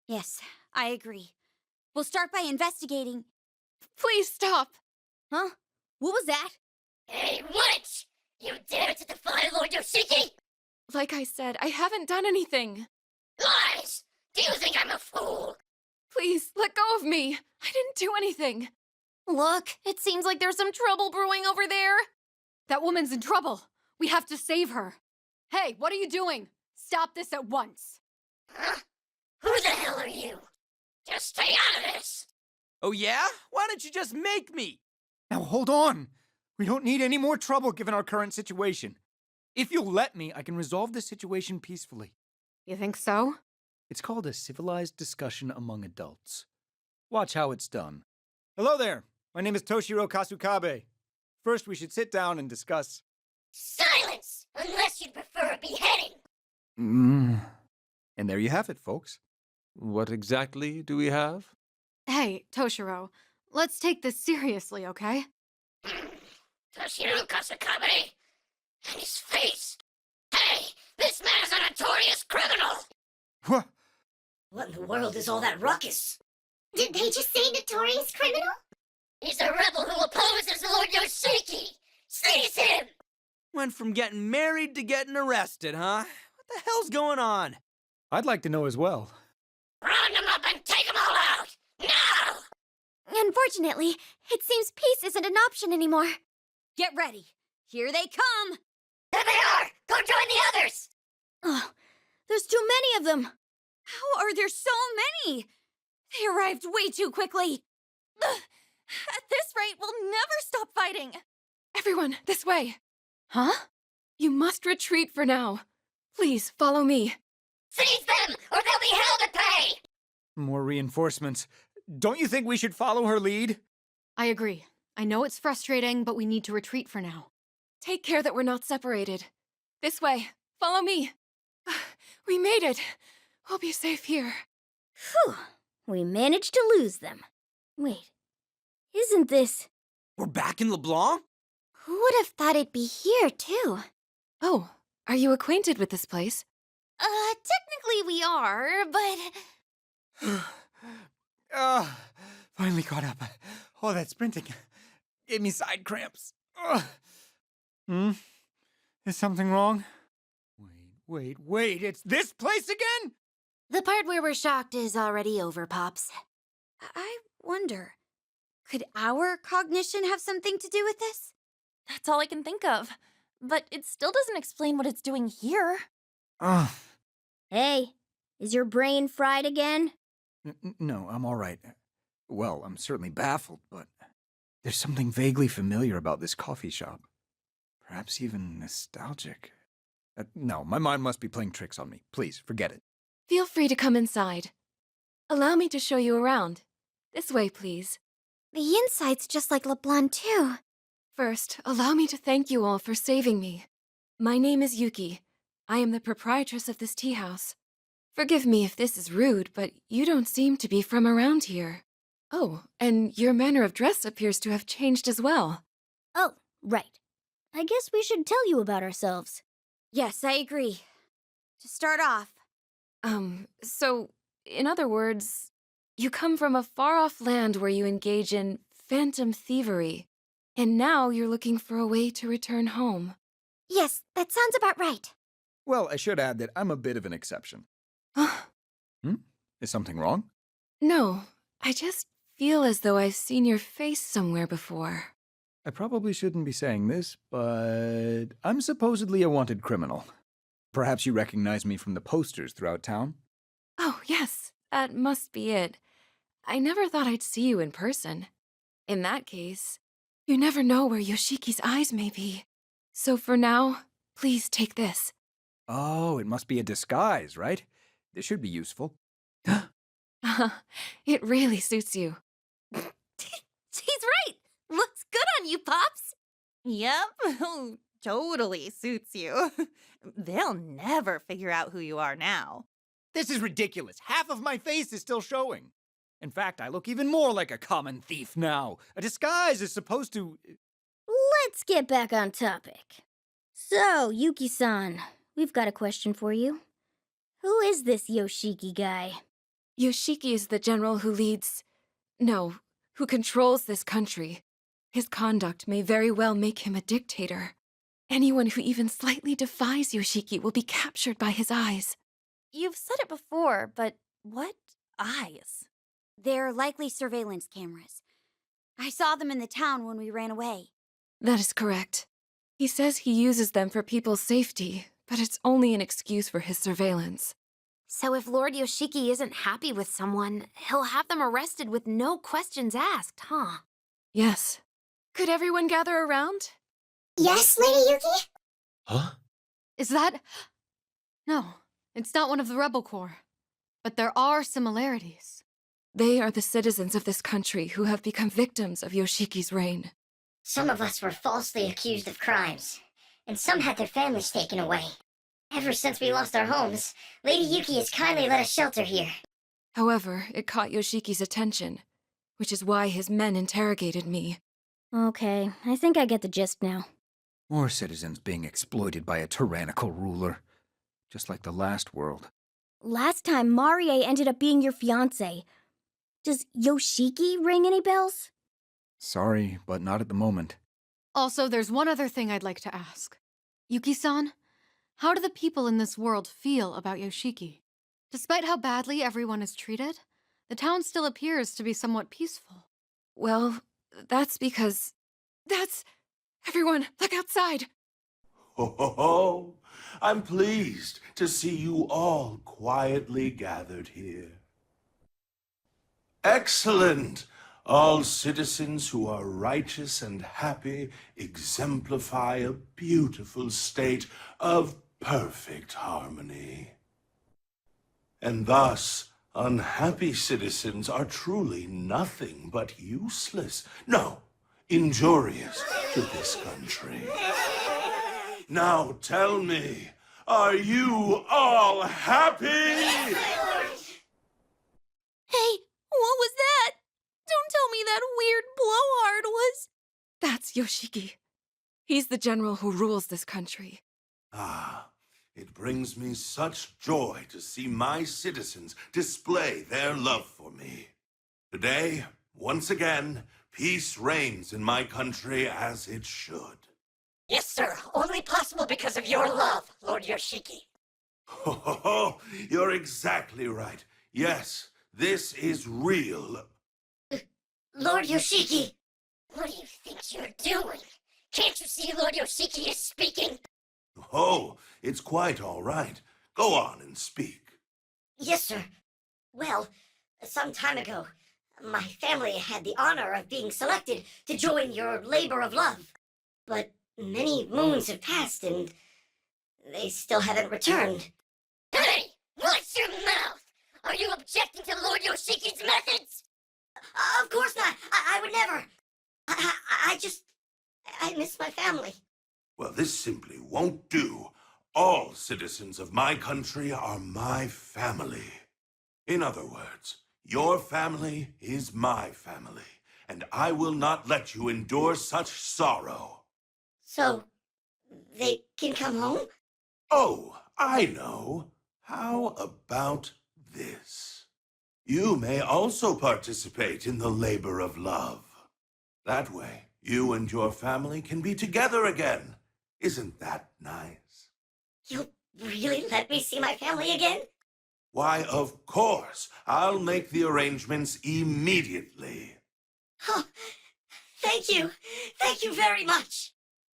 Yes, I agree. We'll start by investigating. Please stop! Huh? What was that? Hey, witch! You dare to defy Lord Yoshiki? Like I said, I haven't done anything. Lies! Do you think I'm a fool? Please, let go of me. I didn't do anything. Look, it seems like there's some trouble brewing over there. That woman's in trouble. We have to save her. Hey, what are you doing? Stop this at once. Huh? Who the hell are you? Just stay out of this! Oh yeah? Why don't you just make me? Now hold on. We don't need any more trouble given our current situation. If you'll let me, I can resolve this situation peacefully. You think so? It's called a civilized discussion among adults. Watch how it's done. Hello there. My name is Toshiro Kasukabe. First, we should sit down and discuss. Silence! Unless you'd prefer a beheading! And there you have it, folks. What exactly do we have? Hey, Toshiro, let's take this seriously, okay? Toshiro Kasakami? And his face! Hey! This man's a notorious criminal! What? What in the world is all that ruckus? Did they just say notorious criminal? He's a rebel who opposes Lord Yoshiki! Seize him! Went from getting married to getting arrested, huh? What the hell's going on? I'd like to know as well. Round them up and take them all out! Now! Unfortunately, it seems peace isn't an option anymore. Get ready. Here they come. There they are! Go join the others! Oh, there's too many of them. How are there so many? They arrived way too quickly. At this rate, we'll never stop fighting. Everyone, this way. Huh? You must retreat for now. Please, follow me. Seize them, or they'll be hell to pay! More reinforcements. Don't you think we should follow her lead? I agree. I know it's frustrating, but we need to retreat for now. Take care that we're not separated. This way. Follow me. We made it. We'll be safe here. Phew. We managed to lose them. Wait. Isn't this... We're back in LeBlanc? Who would have thought it'd be here, too? Oh, are you acquainted with this place? Technically we are, but... Finally caught up. Oh, that sprinting gave me side cramps. Is something wrong? Wait, it's this place again? The part where we're shocked is already over, Pops. I wonder, could our cognition have something to do with this? That's all I can think of. But it still doesn't explain what it's doing here. Hey, is your brain fried again? No, I'm all right. Well, I'm certainly baffled, but there's something vaguely familiar about this coffee shop. Perhaps even nostalgic. No, my mind must be playing tricks on me. Please, forget it. Feel free to come inside. Allow me to show you around. This way, please. The inside's just like LeBlanc, too. First, allow me to thank you all for saving me. My name is Yuki. I am the proprietress of this tea house. Forgive me if this is rude, but you don't seem to be from around here. Oh, and your manner of dress appears to have changed as well. Oh, right. I guess we should tell you about ourselves. Yes, I agree. To start off, So, in other words, you come from a far-off land where you engage in phantom thievery, and now you're looking for a way to return home. Yes, that sounds about right. Well, I should add that I'm a bit of an exception. Is something wrong? No, I just feel as though I've seen your face somewhere before. I probably shouldn't be saying this, but I'm supposedly a wanted criminal. Perhaps you recognize me from the posters throughout town? Oh, yes, that must be it. I never thought I'd see you in person. In that case, you never know where Yoshiki's eyes may be. So for now, please take this. Oh, it must be a disguise, right? This should be useful. It really suits you. He's right! Looks good on you, Pops! Yep, totally suits you. They'll never figure out who you are now. This is ridiculous. Half of my face is still showing. In fact, I look even more like a common thief now. A disguise is supposed to... Let's get back on topic. So, Yuki-san, we've got a question for you. Who is this Yoshiki guy? Yoshiki is the general who leads... No, who controls this country. His conduct may very well make him a dictator. Anyone who even slightly defies Yoshiki will be captured by his eyes. You've said it before, but what eyes? they're likely surveillance cameras. I saw them in the town when we ran away. That is correct. He says he uses them for people's safety, but it's only an excuse for his surveillance. So if Lord Yoshiki isn't happy with someone, he'll have them arrested with no questions asked, huh? Yes. Could everyone gather around? Yes, Lady Yuki? Huh? Is that... No, it's not one of the Rebel Corps. But there are similarities. They are the citizens of this country who have become victims of Yoshiki's reign. Some of us were falsely accused of crimes, and some had their families taken away. Ever since we lost our homes, Lady Yuki has kindly let us shelter here. However, it caught Yoshiki's attention, which is why his men interrogated me. Okay, I think I get the gist now. More citizens being exploited by a tyrannical ruler. Just like the last world. Last time, Marie ended up being your fiancé. Does Yoshiki ring any bells? Sorry, but not at the moment. Also, there's one other thing I'd like to ask. Yuki-san, how do the people in this world feel about Yoshiki? Despite how badly everyone is treated, the town still appears to be somewhat peaceful. Well, that's because... Everyone, look outside! Ho ho ho! I'm pleased to see you all quietly gathered here. Excellent! All citizens who are righteous and happy exemplify a beautiful state of perfect harmony. And thus, unhappy citizens are truly nothing but useless, no, injurious to this country. Now tell me, are you all happy? Hey, what was that? Don't tell me that weird blowhard was... That's Yoshiki. He's the general who rules this country. Ah, it brings me such joy to see my citizens display their love for me. Today, once again, peace reigns in my country as it should. Yes, sir. Only possible because of your love, Lord Yoshiki. Ho ho ho! You're exactly right. Yes, this is real. Lord Yoshiki! What do you think you're doing? Can't you see Lord Yoshiki is speaking? Oh, it's quite all right. Go on and speak. Yes, sir. Well, some time ago, my family had the honor of being selected to join your labor of love. But many moons have passed and they still haven't returned. Hey! Watch your mouth! Are you objecting to Lord Yoshiki's methods? Of course not! I would never! I miss my family. Well, this simply won't do. All citizens of my country are my family. In other words, your family is my family, and I will not let you endure such sorrow. So, they can come home? Oh, I know. How about this? You may also participate in the labor of love. That way, you and your family can be together again. Isn't that nice? You'll really let me see my family again? Why, of course. I'll make the arrangements immediately. Oh, thank you. Thank you very much.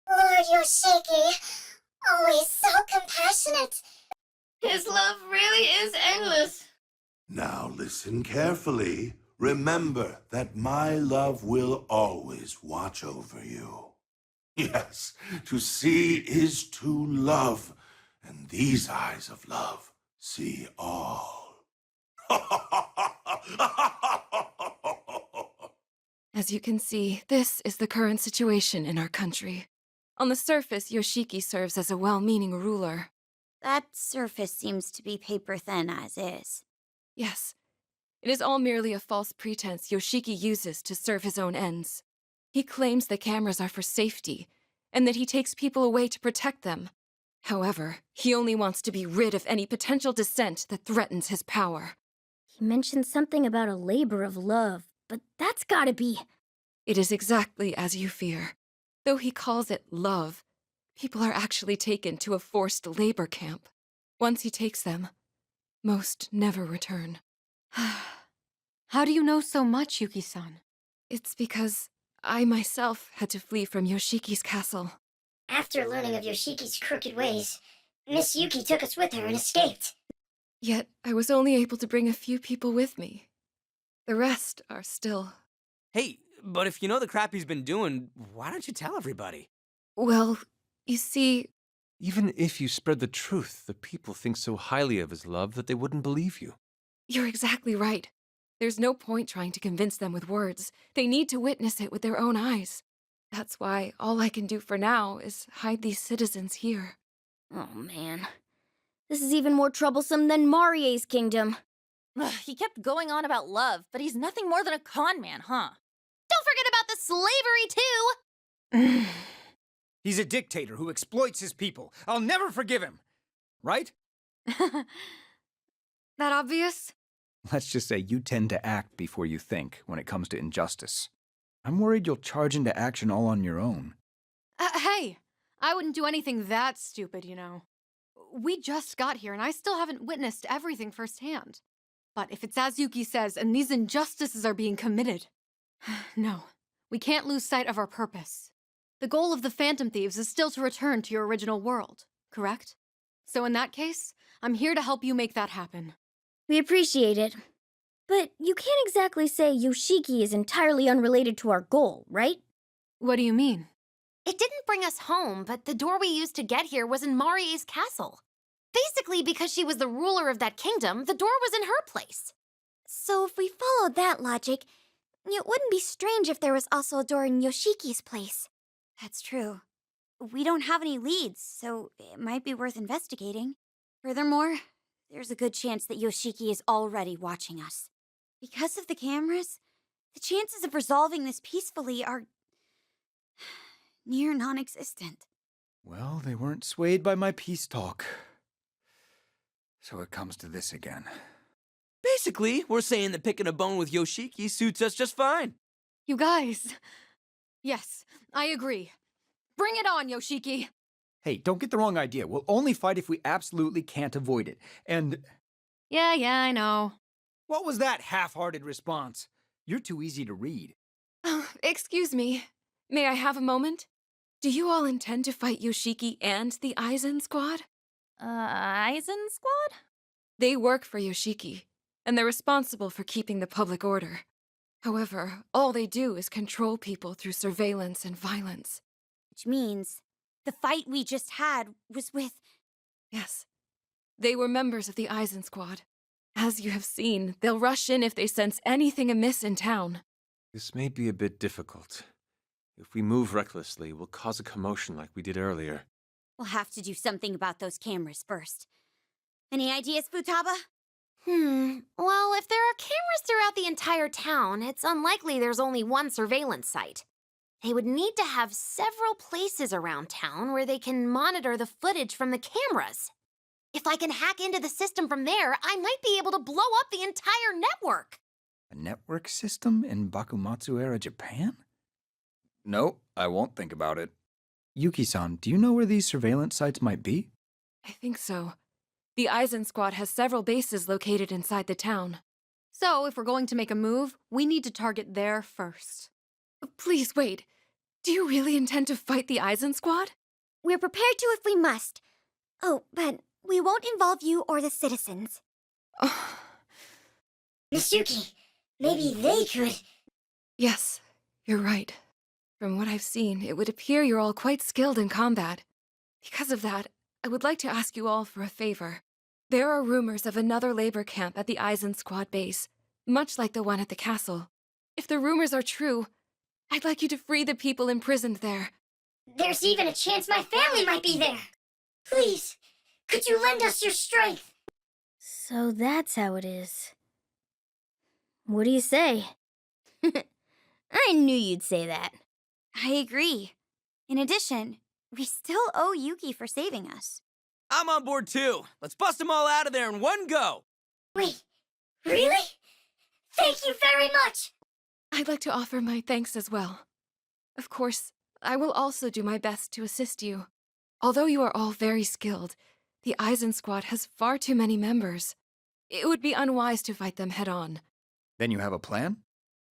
Lord Yoshiki, always so compassionate. His love really is endless. Now listen carefully. Remember that my love will always watch over you. Yes, to see is to love, and these eyes of love see all. As you can see, this is the current situation in our country. On the surface, Yoshiki serves as a well-meaning ruler. That surface seems to be paper thin as is. Yes, it is all merely a false pretense Yoshiki uses to serve his own ends. He claims the cameras are for safety, and that he takes people away to protect them. However, he only wants to be rid of any potential dissent that threatens his power. He mentioned something about a labor of love, but that's gotta be... It is exactly as you fear. Though he calls it love, people are actually taken to a forced labor camp. Once he takes them, most never return. How do you know so much, Yuki-san? It's because I myself had to flee from Yoshiki's castle. After learning of Yoshiki's crooked ways, Miss Yuki took us with her and escaped. Yet I was only able to bring a few people with me. The rest are still... Hey, but if you know the crap he's been doing, why don't you tell everybody? Well, you see... Even if you spread the truth, the people think so highly of his love that they wouldn't believe you. You're exactly right. There's no point trying to convince them with words. They need to witness it with their own eyes. That's why all I can do for now is hide these citizens here. Oh, man. This is even more troublesome than Marie's kingdom. He kept going on about love, but he's nothing more than a con man, huh? Don't forget about the slavery too! He's a dictator who exploits his people. I'll never forgive him. Right? That obvious? Let's just say you tend to act before you think when it comes to injustice. I'm worried you'll charge into action all on your own. Hey, I wouldn't do anything that stupid, you know. We just got here and I still haven't witnessed everything firsthand. But if it's as Yuki says and these injustices are being committed, no, we can't lose sight of our purpose. The goal of the Phantom Thieves is still to return to your original world, correct? So in that case, I'm here to help you make that happen. We appreciate it. But you can't exactly say Yoshiki is entirely unrelated to our goal, right? What do you mean? It didn't bring us home, but the door we used to get here was in Marie's castle. Basically, because she was the ruler of that kingdom, the door was in her place. So if we follow that logic, it wouldn't be strange if there was also a door in Yoshiki's place. That's true. We don't have any leads, so it might be worth investigating. Furthermore, there's a good chance that Yoshiki is already watching us. Because of the cameras, the chances of resolving this peacefully are near non-existent. Well, they weren't swayed by my peace talk. So it comes to this again. Basically, we're saying that picking a bone with Yoshiki suits us just fine. You guys. Yes, I agree. Bring it on, Yoshiki. Hey, don't get the wrong idea. We'll only fight if we absolutely can't avoid it. And Yeah, I know. what was that half-hearted response? You're too easy to read. Oh, excuse me. May I have a moment? Do you all intend to fight Yoshiki and the Aizen squad? Aizen squad? They work for Yoshiki, and they're responsible for keeping the public order. However, all they do is control people through surveillance and violence. Which means the fight we just had was with... Yes. They were members of the Aizen squad. As you have seen, they'll rush in if they sense anything amiss in town. This may be a bit difficult. If we move recklessly, we'll cause a commotion like we did earlier. We'll have to do something about those cameras first. Any ideas, Futaba? Well, if there are cameras throughout the entire town, it's unlikely there's only one surveillance site. They would need to have several places around town where they can monitor the footage from the cameras. If I can hack into the system from there, I might be able to blow up the entire network. A network system in Bakumatsu-era Japan? No, I won't think about it. Yuki-san, do you know where these surveillance sites might be? I think so. The Aizen squad has several bases located inside the town. So, if we're going to make a move, we need to target there first. Please wait. Do you really intend to fight the Aizen squad? We're prepared to if we must. Oh, but we won't involve you or the citizens. Miss Yuki, maybe they could... Yes, you're right. From what I've seen, it would appear you're all quite skilled in combat. Because of that, I would like to ask you all for a favor. There are rumors of another labor camp at the Aizen squad base, much like the one at the castle. If the rumors are true, I'd like you to free the people imprisoned there. There's even a chance my family might be there. Please, could you lend us your strength? So that's how it is. What do you say? I knew you'd say that. I agree. In addition, we still owe Yuki for saving us. I'm on board too. Let's bust them all out of there in one go. Wait, really? Thank you very much. I'd like to offer my thanks as well. Of course, I will also do my best to assist you. Although you are all very skilled, the Aizen squad has far too many members. It would be unwise to fight them head-on. Then you have a plan?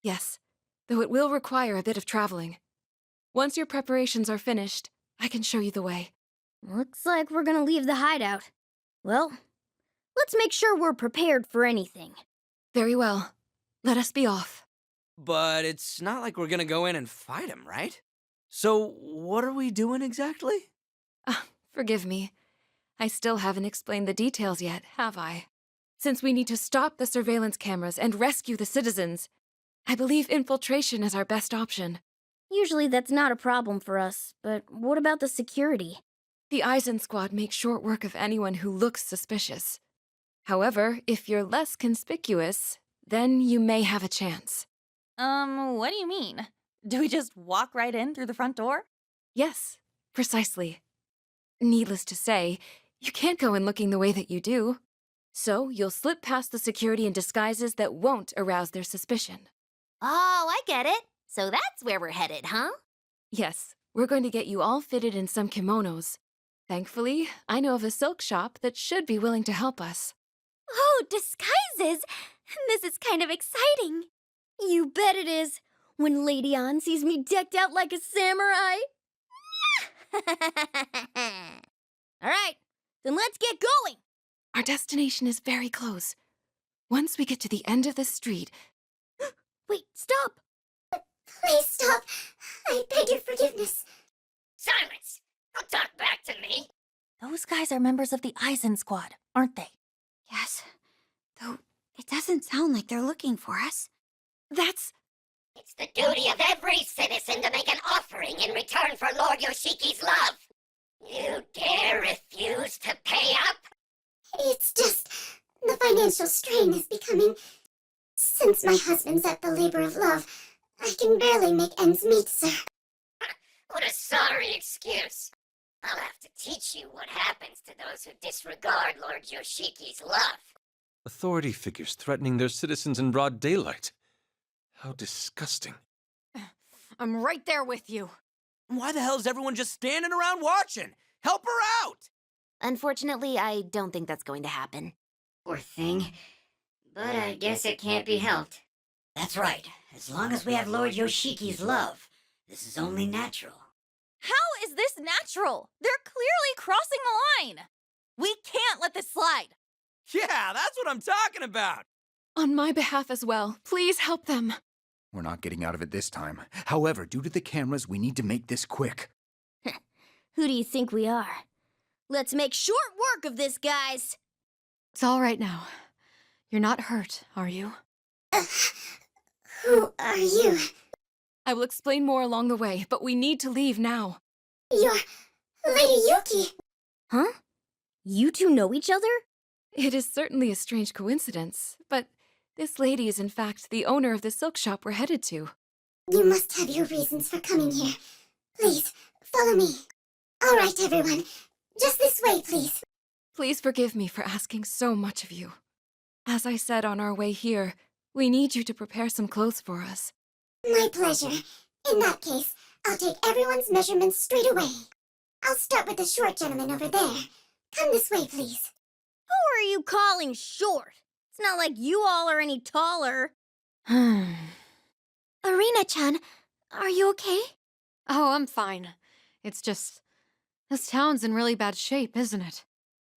Yes, though it will require a bit of traveling. Once your preparations are finished, I can show you the way. Looks like we're gonna leave the hideout. Well, let's make sure we're prepared for anything. Very well. Let us be off. But it's not like we're gonna go in and fight him, right? So what are we doing exactly? Forgive me. I still haven't explained the details yet, have I? Since we need to stop the surveillance cameras and rescue the citizens, I believe infiltration is our best option. Usually that's not a problem for us, but what about the security? The Aizen squad makes short work of anyone who looks suspicious. However, if you're less conspicuous, then you may have a chance. What do you mean? Do we just walk right in through the front door? Yes, precisely. Needless to say, you can't go in looking the way that you do. So you'll slip past the security in disguises that won't arouse their suspicion. Oh, I get it. So that's where we're headed, huh? Yes, we're going to get you all fitted in some kimonos. Thankfully, I know of a silk shop that should be willing to help us. Oh, disguises! This is kind of exciting. You bet it is. When Lady An sees me decked out like a samurai. All right, then let's get going. Our destination is very close. Once we get to the end of the street... Wait, stop! Please stop. I beg your forgiveness. Silence! Don't talk back to me! Those guys are members of the Eisen Squad, aren't they? Yes. Though, it doesn't sound like they're looking for us. That's... It's the duty of every citizen to make an offering in return for Lord Yoshiki's love. You dare refuse to pay up? It's just the financial strain is becoming. Since my husband's at the labor of love, I can barely make ends meet, sir. What a sorry excuse. I'll have to teach you what happens to those who disregard Lord Yoshiki's love. Authority figures threatening their citizens in broad daylight. How disgusting. I'm right there with you. Why the hell is everyone just standing around watching? Help her out! Unfortunately, I don't think that's going to happen. Poor thing. But I guess it can't be helped. That's right. As long as we have Lord Yoshiki's love, this is only natural. How is this natural? They're clearly crossing the line. We can't let this slide. Yeah, that's what I'm talking about! On my behalf as well, please help them. We're not getting out of it this time. However, due to the cameras, we need to make this quick. Who do you think we are? Let's make short work of this, guys. It's all right now. You're not hurt, are you? Who are you? I will explain more along the way, but we need to leave now. You're Lady Yuki. Huh? You two know each other? It is certainly a strange coincidence, but this lady is in fact the owner of the silk shop we're headed to. You must have your reasons for coming here. Please, follow me. All right, everyone. Just this way, please. Please forgive me for asking so much of you. As I said on our way here, we need you to prepare some clothes for us. My pleasure. In that case, I'll take everyone's measurements straight away. I'll start with the short gentleman over there. Come this way, please. Who are you calling short? It's not like you all are any taller. Arena-chan, are you okay? Oh, I'm fine. It's just... this town's in really bad shape, isn't it?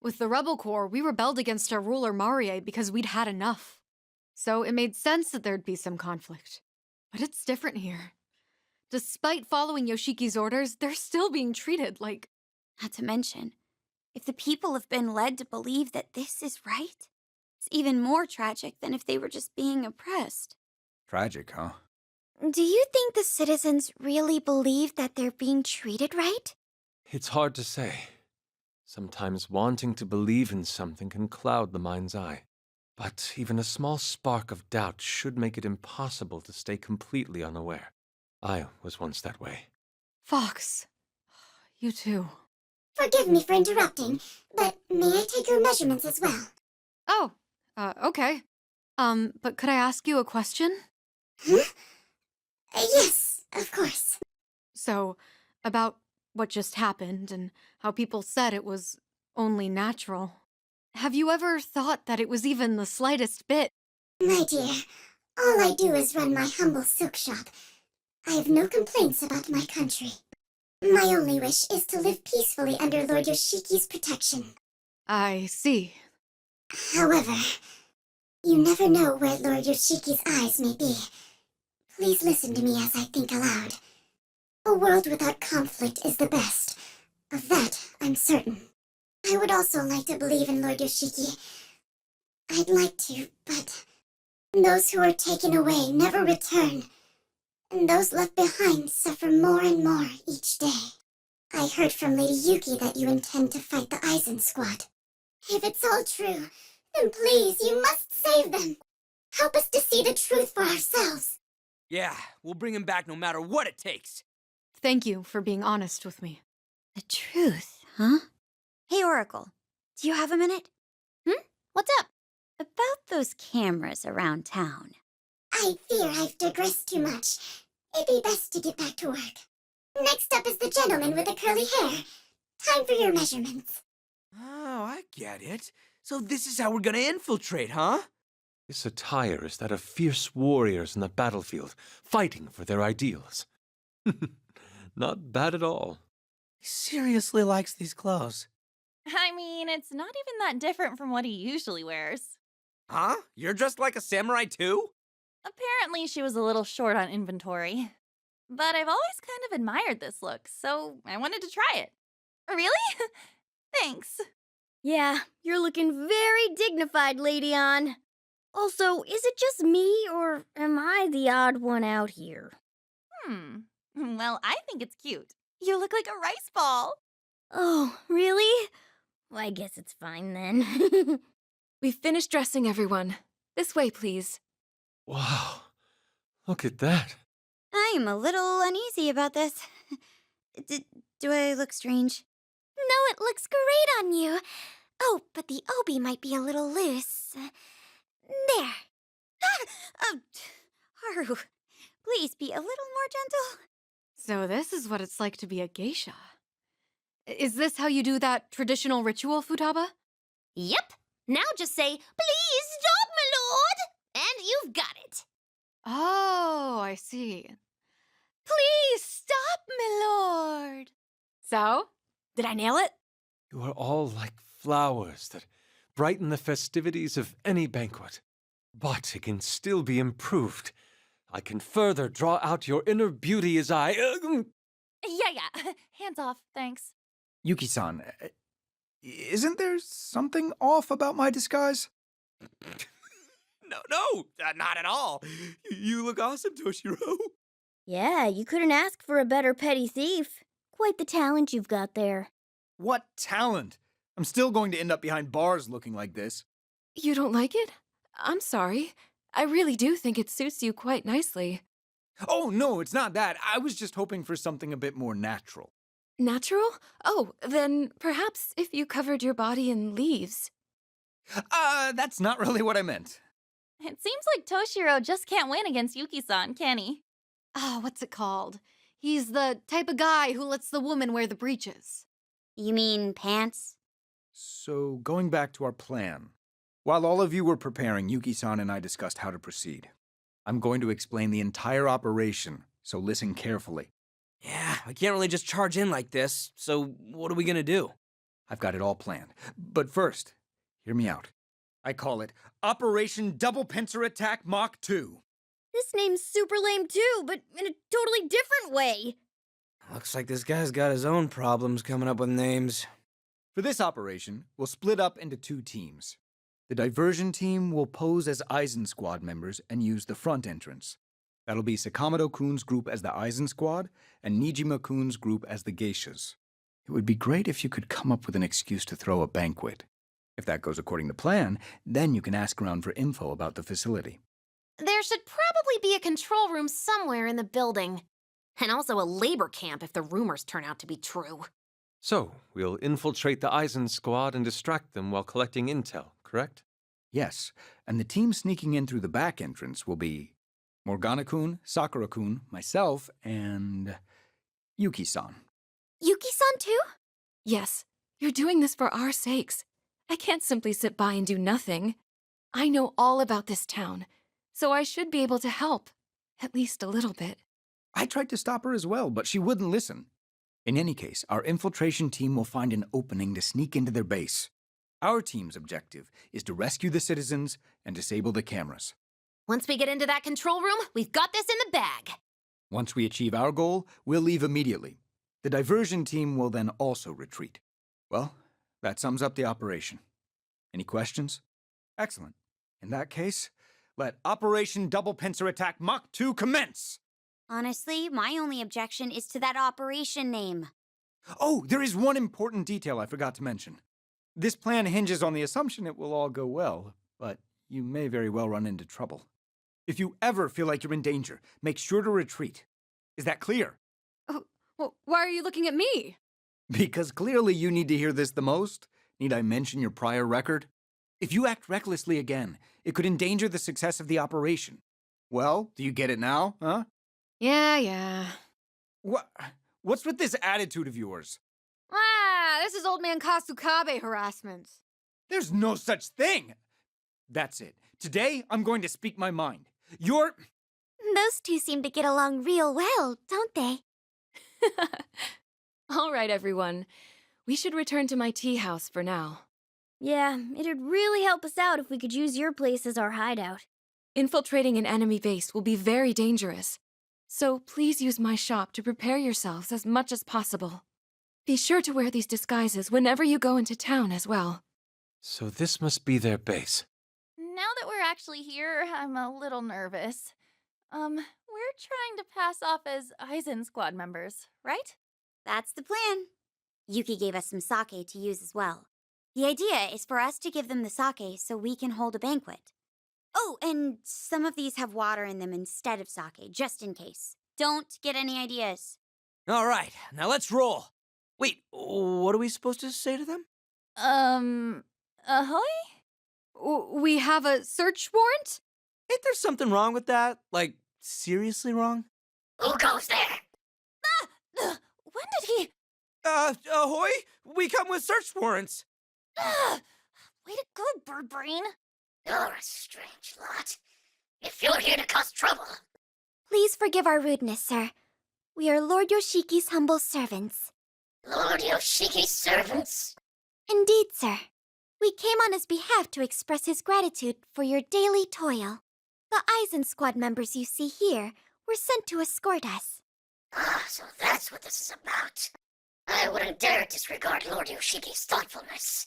With the Rebel Corps, we rebelled against our ruler Marie because we'd had enough. So it made sense that there'd be some conflict. But it's different here. Despite following Yoshiki's orders, they're still being treated like... Not to mention, if the people have been led to believe that this is right, it's even more tragic than if they were just being oppressed. Tragic, huh? Do you think the citizens really believe that they're being treated right? It's hard to say. Sometimes wanting to believe in something can cloud the mind's eye. But even a small spark of doubt should make it impossible to stay completely unaware. I was once that way. Fox. You too. Forgive me for interrupting, but may I take your measurements as well? Oh, okay. But could I ask you a question? Huh? Yes, of course. So, about what just happened and how people said it was only natural. Have you ever thought that it was even the slightest bit? My dear, all I do is run my humble silk shop. I have no complaints about my country. My only wish is to live peacefully under Lord Yoshiki's protection. I see. However, you never know where Lord Yoshiki's eyes may be. Please listen to me as I think aloud. A world without conflict is the best. Of that, I'm certain. I would also like to believe in Lord Yoshiki. I'd like to, but those who are taken away never return, and those left behind suffer more and more each day. I heard from Lady Yuki that you intend to fight the Eisen Squad. If it's all true, then please, you must save them. Help us to see the truth for ourselves. Yeah, we'll bring him back no matter what it takes. Thank you for being honest with me. The truth, huh? Hey, Oracle, do you have a minute? What's up? About those cameras around town. I fear I've digressed too much. It'd be best to get back to work. Next up is the gentleman with the curly hair. Time for your measurements. Oh, I get it. So this is how we're gonna infiltrate, huh? This attire is that of fierce warriors in the battlefield, fighting for their ideals. Not bad at all. He seriously likes these clothes. I mean, it's not even that different from what he usually wears. Huh? You're dressed like a samurai too? Apparently, she was a little short on inventory. But I've always kind of admired this look, so I wanted to try it. Really? Thanks. Yeah, you're looking very dignified, Lady On. Also, is it just me, or am I the odd one out here? Well, I think it's cute. You look like a rice ball. Oh, really? Well, I guess it's fine then. We've finished dressing everyone. This way, please. Wow. Look at that. I am a little uneasy about this. Do I look strange? No, it looks great on you. Oh, but the obi might be a little loose. There. Haru, please be a little more gentle. So this is what it's like to be a geisha. Is this how you do that traditional ritual, Futaba? Yep. Now just say, "Please stop, my lord!" And you've got it. Oh, I see. Please stop, my lord. So, did I nail it? You are all like flowers that brighten the festivities of any banquet. But it can still be improved. I can further draw out your inner beauty as I... Yeah. Hands off, thanks. Yuki-san, isn't there something off about my disguise? No, not at all. You look awesome, Toshiro. Yeah, you couldn't ask for a better petty thief. Quite the talent you've got there. What talent? I'm still going to end up behind bars looking like this. You don't like it? I'm sorry. I really do think it suits you quite nicely. Oh, no, it's not that. I was just hoping for something a bit more natural. Natural? Oh, then perhaps if you covered your body in leaves. That's not really what I meant. It seems like Toshiro just can't win against Yuki-san, can he? Oh, what's it called? He's the type of guy who lets the woman wear the breeches. You mean pants? So, going back to our plan. While all of you were preparing, Yuki-san and I discussed how to proceed. I'm going to explain the entire operation, so listen carefully. Yeah, I can't really just charge in like this, so what are we gonna do? I've got it all planned. But first, hear me out. I call it Operation Double Pincer Attack Mach 2. This name's super lame too, but in a totally different way. Looks like this guy's got his own problems coming up with names. For this operation, we'll split up into 2 teams. The diversion team will pose as Aizen Squad members and use the front entrance. That'll be Sakamoto-kun's group as the Aizen Squad and Nijima-kun's group as the Geishas. It would be great if you could come up with an excuse to throw a banquet. If that goes according to plan, then you can ask around for info about the facility. There should probably be a control room somewhere in the building. And also a labor camp if the rumors turn out to be true. So, we'll infiltrate the Aizen squad and distract them while collecting intel, correct? Yes, and the team sneaking in through the back entrance will be Morgana-kun, Sakura-kun, myself, and Yuki-san. Yuki-san too? Yes, you're doing this for our sakes. I can't simply sit by and do nothing. I know all about this town, so I should be able to help. At least a little bit. I tried to stop her as well, but she wouldn't listen. In any case, our infiltration team will find an opening to sneak into their base. Our team's objective is to rescue the citizens and disable the cameras. Once we get into that control room, we've got this in the bag. Once we achieve our goal, we'll leave immediately. The diversion team will then also retreat. Well, that sums up the operation. Any questions? Excellent. In that case, let Operation Double Pincer Attack Mach 2 commence! Honestly, my only objection is to that operation name. Oh, there is one important detail I forgot to mention. This plan hinges on the assumption it will all go well, but you may very well run into trouble. If you ever feel like you're in danger, make sure to retreat. Is that clear? Oh, well, why are you looking at me? Because clearly you need to hear this the most. Need I mention your prior record? If you act recklessly again, it could endanger the success of the operation. Well, do you get it now, huh? Yeah. What's with this attitude of yours? This is old man Kasukabe harassment. There's no such thing! That's it. Today, I'm going to speak my mind. You're... Those two seem to get along real well, don't they? All right, everyone. We should return to my tea house for now. Yeah, it'd really help us out if we could use your place as our hideout. Infiltrating an enemy base will be very dangerous. So please use my shop to prepare yourselves as much as possible. Be sure to wear these disguises whenever you go into town as well. So this must be their base. Now that we're actually here, I'm a little nervous. We're trying to pass off as Aizen squad members, right? That's the plan. Yuki gave us some sake to use as well. The idea is for us to give them the sake so we can hold a banquet. Oh, and some of these have water in them instead of sake, just in case. Don't get any ideas. All right, now let's roll. Wait, what are we supposed to say to them? Ahoy? We have a search warrant? Ain't there something wrong with that? Like, seriously wrong? Who goes there? When did he... Ahoy? We come with search warrants. Way to go, bird brain. You're a strange lot. If you're here to cause trouble... Please forgive our rudeness, sir. We are Lord Yoshiki's humble servants. Lord Yoshiki's servants? Indeed, sir. We came on his behalf to express his gratitude for your daily toil. The Aizen squad members you see here were sent to escort us. Ah, so that's what this is about. I wouldn't dare disregard Lord Yoshiki's thoughtfulness.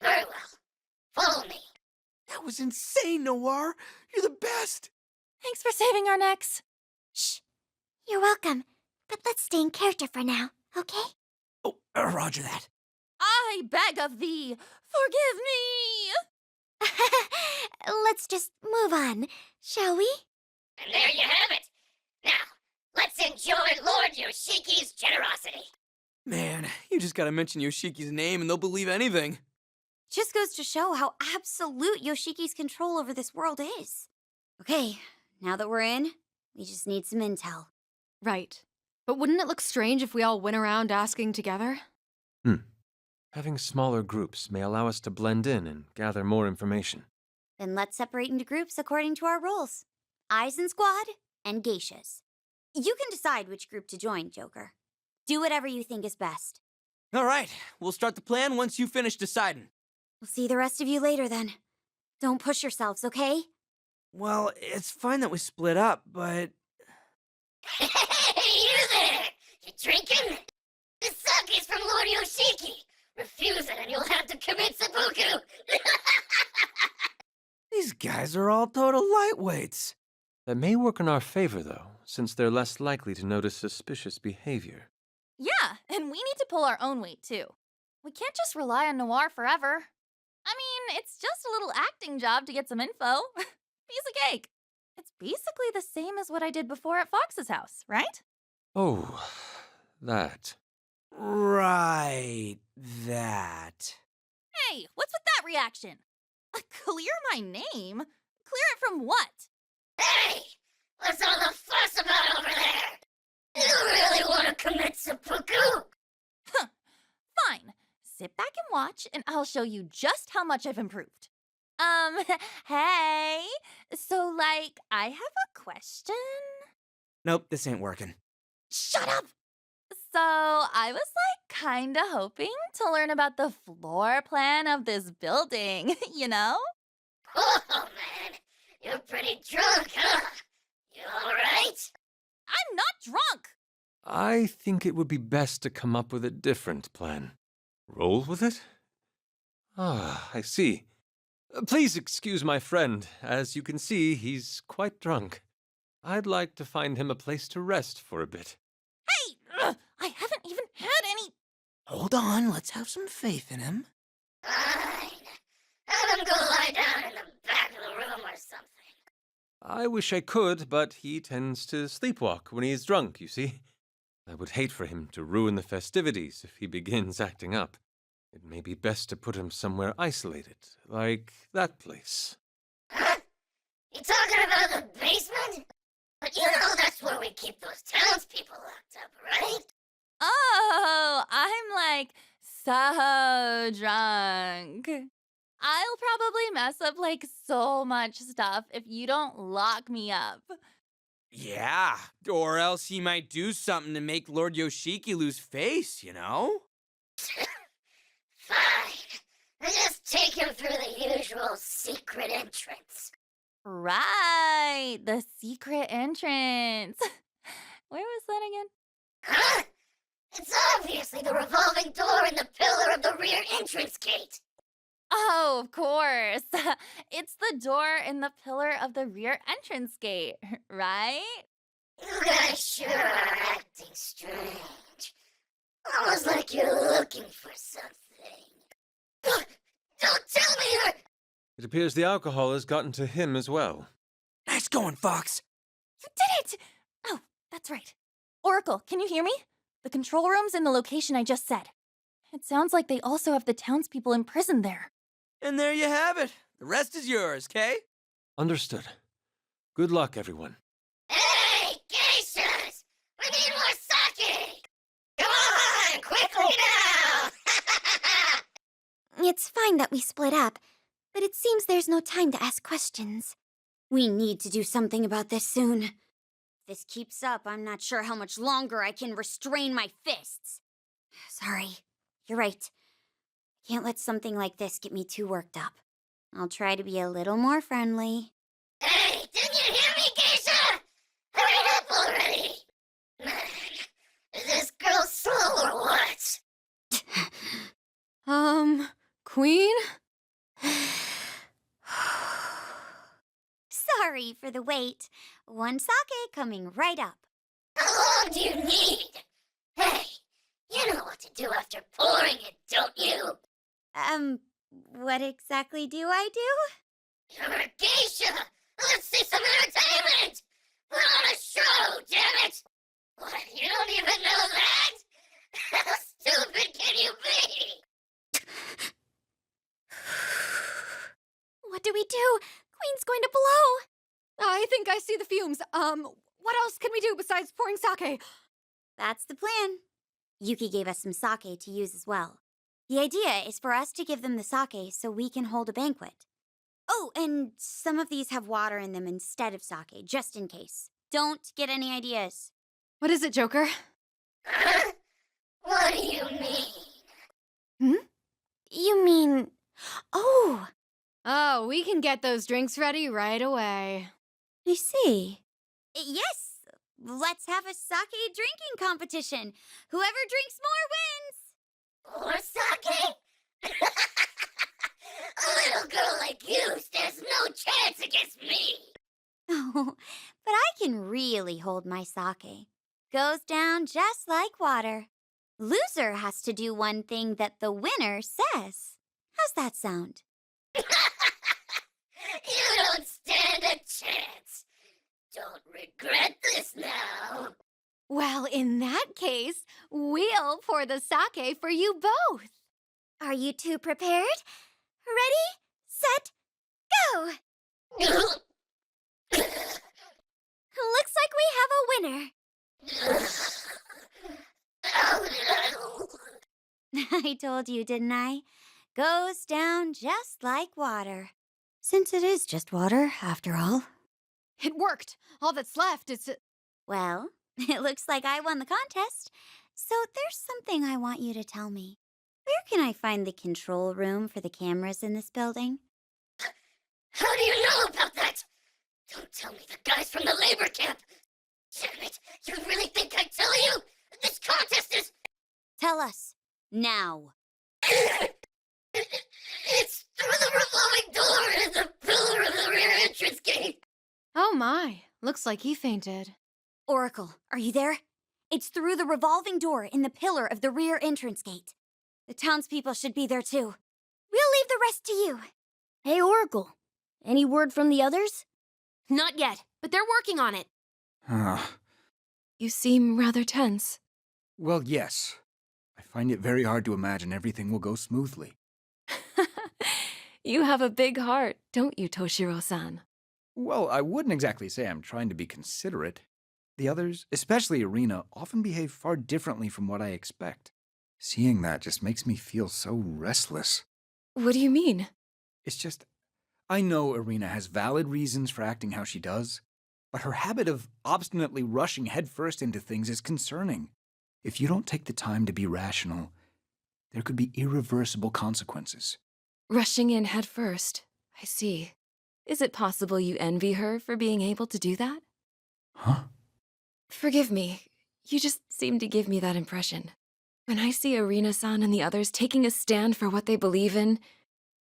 Very well. Follow me. That was insane, Noir. You're the best. Thanks for saving our necks. Shh. You're welcome. But let's stay in character for now, okay? Oh, roger that. I beg of thee, forgive me! Let's just move on, shall we? And there you have it. Now, let's enjoy Lord Yoshiki's generosity. Man, you just gotta mention Yoshiki's name and they'll believe anything. Just goes to show how absolute Yoshiki's control over this world is. Okay, now that we're in, we just need some intel. Right. But wouldn't it look strange if we all went around asking together? Having smaller groups may allow us to blend in and gather more information. Then let's separate into groups according to our roles. Aizen squad and geishas. You can decide which group to join, Joker. Do whatever you think is best. All right, we'll start the plan once you finish deciding. We'll see the rest of you later then. Don't push yourselves, okay? Well, it's fine that we split up, but... Hey, you there! You drinking? The sake's from Lord Yoshiki. Refuse it and you'll have to commit seppuku. These guys are all total lightweights. That may work in our favor, though, since they're less likely to notice suspicious behavior. Yeah, and we need to pull our own weight, too. We can't just rely on Noir forever. I mean, it's just a little acting job to get some info. Piece of cake. It's basically the same as what I did before at Fox's house, right? Oh, that. Right, that. Hey, what's with that reaction? Clear my name? Clear it from what? Hey! What's all the fuss about over there? You really want to commit seppuku? Fine. Sit back and watch, and I'll show you just how much I've improved. Hey. So, I have a question. Nope, this ain't working. Shut up! So, I was, kinda hoping to learn about the floor plan of this building, you know? Oh, man. You're pretty drunk, huh? You alright? I'm not drunk! I think it would be best to come up with a different plan. Roll with it? Ah, I see. Please excuse my friend. As you can see, he's quite drunk. I'd like to find him a place to rest for a bit. Hey! I haven't even had any... Hold on, let's have some faith in him. Fine. Have him go lie down in the back of the room or something. I wish I could, but he tends to sleepwalk when he's drunk, you see. I would hate for him to ruin the festivities if he begins acting up. It may be best to put him somewhere isolated, like that place. Huh? You talking about the basement? But you know that's where we keep those townspeople locked up, right? Oh, I'm like so drunk. I'll probably mess up like so much stuff if you don't lock me up. Yeah, or else he might do something to make Lord Yoshiki lose face, you know? Fine. I just take him through the usual secret entrance. Right, the secret entrance. Where was that again? Huh? It's obviously the revolving door in the pillar of the rear entrance gate. Oh, of course. It's the door in the pillar of the rear entrance gate, right? You guys sure are acting strange. Almost like you're looking for something. Don't tell me you're... It appears the alcohol has gotten to him as well. Nice going, Fox. You did it! Oh, that's right. Oracle, can you hear me? The control room's in the location I just said. It sounds like they also have the townspeople imprisoned there. And there you have it. The rest is yours, Kay? Understood. Good luck, everyone. Hey, geishas! We need more sake! Come on, quickly now! It's fine that we split up, but it seems there's no time to ask questions. We need to do something about this soon. If this keeps up, I'm not sure how much longer I can restrain my fists. Sorry, you're right. Can't let something like this get me too worked up. I'll try to be a little more friendly. Hey, didn't you hear me, geisha? Hurry up already! Is this girl slow or what? Queen? Sorry for the wait. One sake coming right up. How long do you need? Hey, you know what to do after pouring it, don't you? What exactly do I do? You're a geisha! Let's see some entertainment! Put on a show, damn it! What, you don't even know that? How stupid can you be? What do we do? Queen's going to blow! I think I see the fumes. What else can we do besides pouring sake? That's the plan. Yuki gave us some sake to use as well. The idea is for us to give them the sake so we can hold a banquet. Oh, and some of these have water in them instead of sake, just in case. Don't get any ideas. What is it, Joker? Huh? What do you mean? You mean... Oh! Oh, we can get those drinks ready right away. I see. Yes, let's have a sake drinking competition. Whoever drinks more wins. Or sake? A little girl like you stands no chance against me. Oh, but I can really hold my sake. Goes down just like water. Loser has to do one thing that the winner says. How's that sound? You don't stand a chance. Don't regret this now. Well, in that case, we'll pour the sake for you both. Are you two prepared? Ready, set, go! Looks like we have a winner. I told you, didn't I? Goes down just like water. Since it is just water, after all. It worked. All that's left is... Well, it looks like I won the contest. So there's something I want you to tell me. Where can I find the control room for the cameras in this building? How do you know about that? Don't tell me the guys from the labor camp. Damn it, you really think I tell you? This contest is... Tell us. Now. It's through the revolving door in the pillar of the rear entrance gate. Oh my, looks like he fainted. Oracle, are you there? It's through the revolving door in the pillar of the rear entrance gate. The townspeople should be there too. We'll leave the rest to you. Hey, Oracle. Any word from the others? Not yet, but they're working on it. You seem rather tense. Well, yes. I find it very hard to imagine everything will go smoothly. You have a big heart, don't you, Toshiro-san? Well, I wouldn't exactly say I'm trying to be considerate. The others, especially Irina, often behave far differently from what I expect. Seeing that just makes me feel so restless. What do you mean? It's just, I know Irina has valid reasons for acting how she does, but her habit of obstinately rushing headfirst into things is concerning. If you don't take the time to be rational, there could be irreversible consequences. Rushing in head first. I see. Is it possible you envy her for being able to do that? Huh? Forgive me. You just seem to give me that impression. When I see Irina-san and the others taking a stand for what they believe in,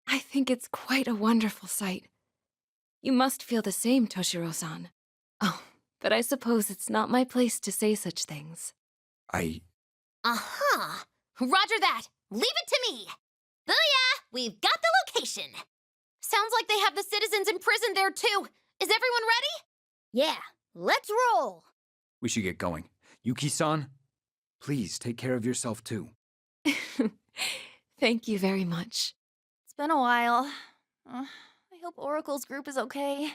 I think it's quite a wonderful sight. You must feel the same, Toshiro-san. Oh, but I suppose it's not my place to say such things. Uh-huh. Roger that. Leave it to me. Booyah! We've got the location. Sounds like they have the citizens imprisoned there, too. Is everyone ready? Yeah, let's roll. We should get going. Yuki-san, please take care of yourself too. Thank you very much. It's been a while. I hope Oracle's group is okay.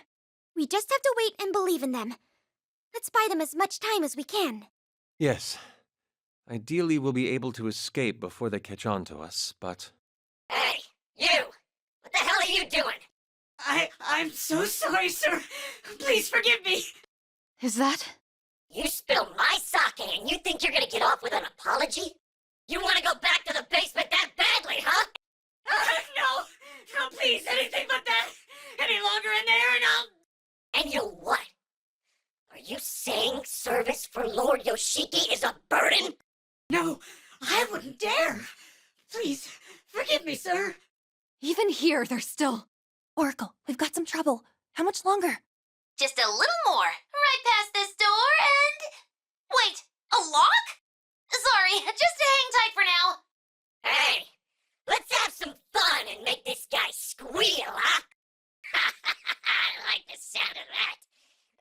We just have to wait and believe in them. Let's buy them as much time as we can. Yes. Ideally, we'll be able to escape before they catch on to us, but... Hey, you! What the hell are you doing? I'm so sorry, sir. Please forgive me. Is that? You spilled my sake and you think you're gonna get off with an apology? You want to go back to the basement that badly, huh? No, please, anything but that. Any longer in there and I'll... And you'll what? Are you saying service for Lord Yoshiki is a burden? No, I wouldn't dare. Please, forgive me, sir. Even here, they're still... Oracle, we've got some trouble. How much longer? Just a little more. Right past this door and... Wait, a lock? Sorry, just hang tight for now. Hey, let's have some fun and make this guy squeal, huh? I like the sound of that.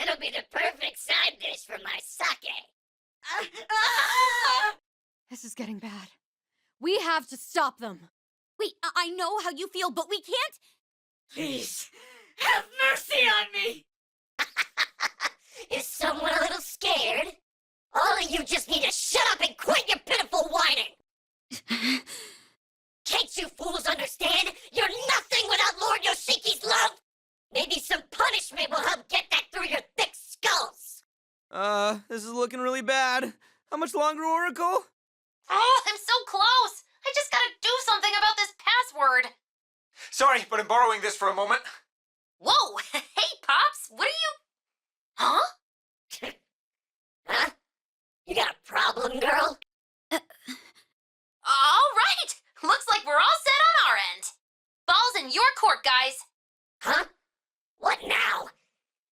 It'll be the perfect side dish for my sake. This is getting bad. We have to stop them. Wait, I know how you feel, but we can't... Please, have mercy on me! Is someone a little scared? All of you just need to shut up and quit your pitiful whining! Can't you fools understand? You're nothing without Lord Yoshiki's love! Maybe some punishment will help get that through your thick skulls! This is looking really bad. How much longer, Oracle? Oh, I'm so close. I just gotta do something about this password. Sorry, but I'm borrowing this for a moment. Whoa! Hey, Pops, what are you... Huh? Huh? You got a problem, girl? All right! Looks like we're all set on our end. Ball's in your court, guys. Huh? What now?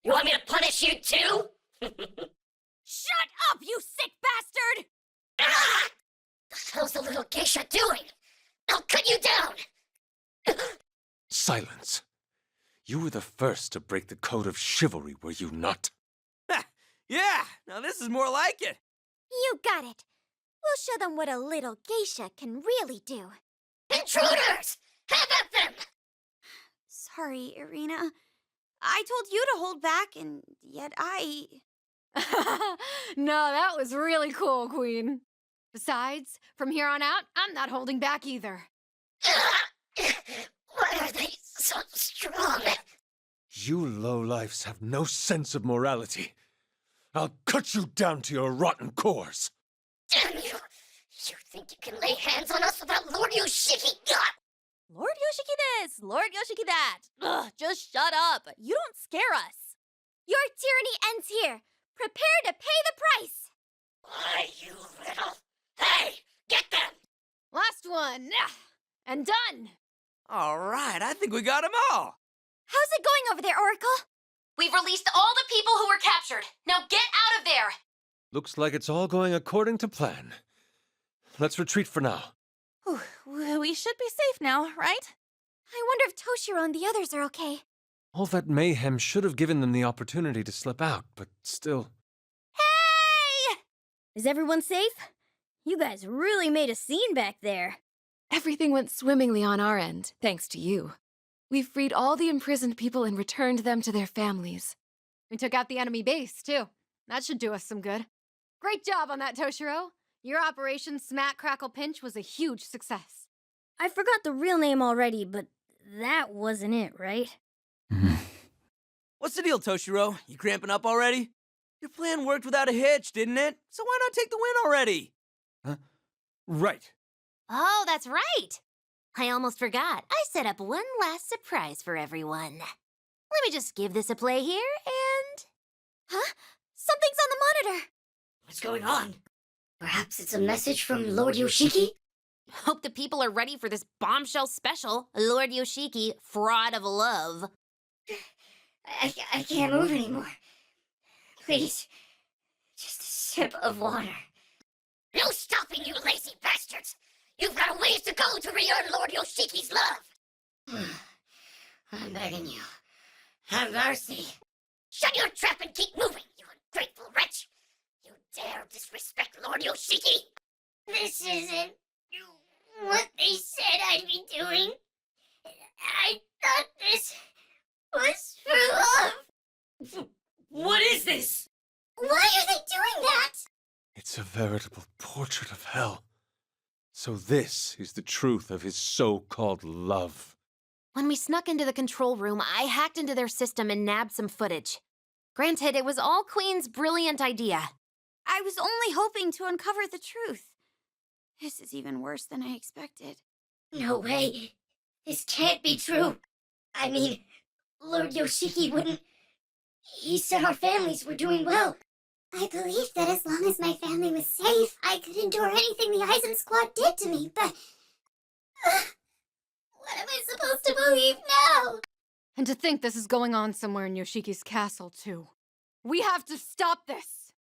You want me to punish you too? Shut up, you sick bastard! Ah! The hell's the little geisha doing? I'll cut you down! Silence. You were the first to break the code of chivalry, were you not? Yeah, now this is more like it. You got it. We'll show them what a little geisha can really do. Intruders! Have at them! Sorry, Irina. I told you to hold back, and yet I... No, that was really cool, Queen. Besides, from here on out, I'm not holding back either. Why are they so strong? You lowlifes have no sense of morality. I'll cut you down to your rotten cores. Damn you! You think you can lay hands on us without Lord Yoshiki? Lord Yoshiki this, Lord Yoshiki that. Ugh, just shut up. You don't scare us. Your tyranny ends here. Prepare to pay the price. Why, you little... Hey! Get them! Last one. And done. All right, I think we got them all. How's it going over there, Oracle? We've released all the people who were captured. Now get out of there. Looks like it's all going according to plan. Let's retreat for now. Whew, we should be safe now, right? I wonder if Toshiro and the others are okay. All that mayhem should have given them the opportunity to slip out, but still. Hey! Is everyone safe? You guys really made a scene back there. Everything went swimmingly on our end, thanks to you. We freed all the imprisoned people and returned them to their families. We took out the enemy base, too. That should do us some good. Great job on that, Toshiro. Your Operation Smack Crackle Pinch was a huge success. I forgot the real name already, but that wasn't it, right? What's the deal, Toshiro? You cramping up already? Your plan worked without a hitch, didn't it? So why not take the win already? Huh? Right. Oh, that's right! I almost forgot. I set up one last surprise for everyone. Let me just give this a play here, and... Huh? Something's on the monitor! What's going on? Perhaps it's a message from Lord Yoshiki? Hope the people are ready for this bombshell special, Lord Yoshiki, Fraud of Love. I can't move anymore. Please, just a sip of water. No stopping, you lazy bastards! You've got a ways to go to re-earn Lord Yoshiki's love! I'm begging you. Have mercy. Shut your trap and keep moving, you ungrateful wretch! You dare disrespect Lord Yoshiki? This isn't what they said I'd be doing. I thought this was for love. What is this? Why are they doing that? It's a veritable portrait of hell. So this is the truth of his so-called love. When we snuck into the control room, I hacked into their system and nabbed some footage. Granted, it was all Queen's brilliant idea. I was only hoping to uncover the truth. This is even worse than I expected. No way. This can't be true. I mean, Lord Yoshiki wouldn't... He said our families were doing well. I believed that as long as my family was safe, I could endure anything the Eisen Squad did to me, but... what am I supposed to believe now? And to think this is going on somewhere in Yoshiki's castle, too. We have to stop this!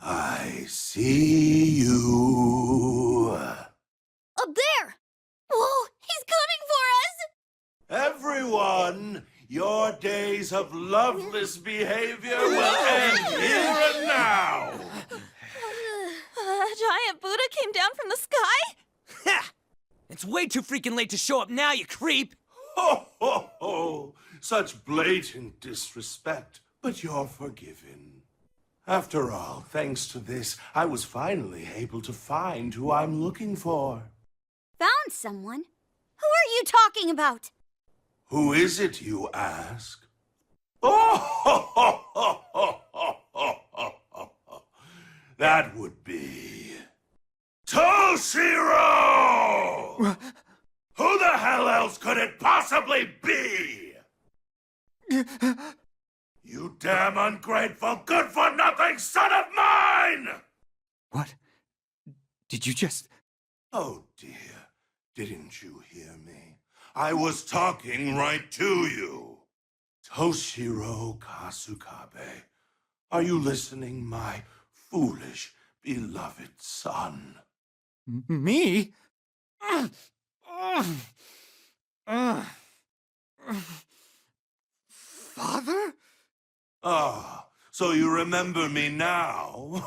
I see you. Up there! Whoa, he's coming for us! Everyone, your days of loveless behavior will end here and now. A giant Buddha came down from the sky? Ha! It's way too freaking late to show up now, you creep! Ho, ho, ho! Such blatant disrespect, but you're forgiven. After all, thanks to this, I was finally able to find who I'm looking for. Found someone? Who are you talking about? Who is it, you ask? Oh, ho, ho, ho, ho, ho, ho, ho, ho. That would be... Toshiro! Who the hell else could it possibly be? You damn ungrateful, good-for-nothing son of mine! What? Did you just... Oh, dear. Didn't you hear me? I was talking right to you. Toshiro Kasukabe. Are you listening, my foolish, beloved son? Me? Father? Ah, so you remember me now?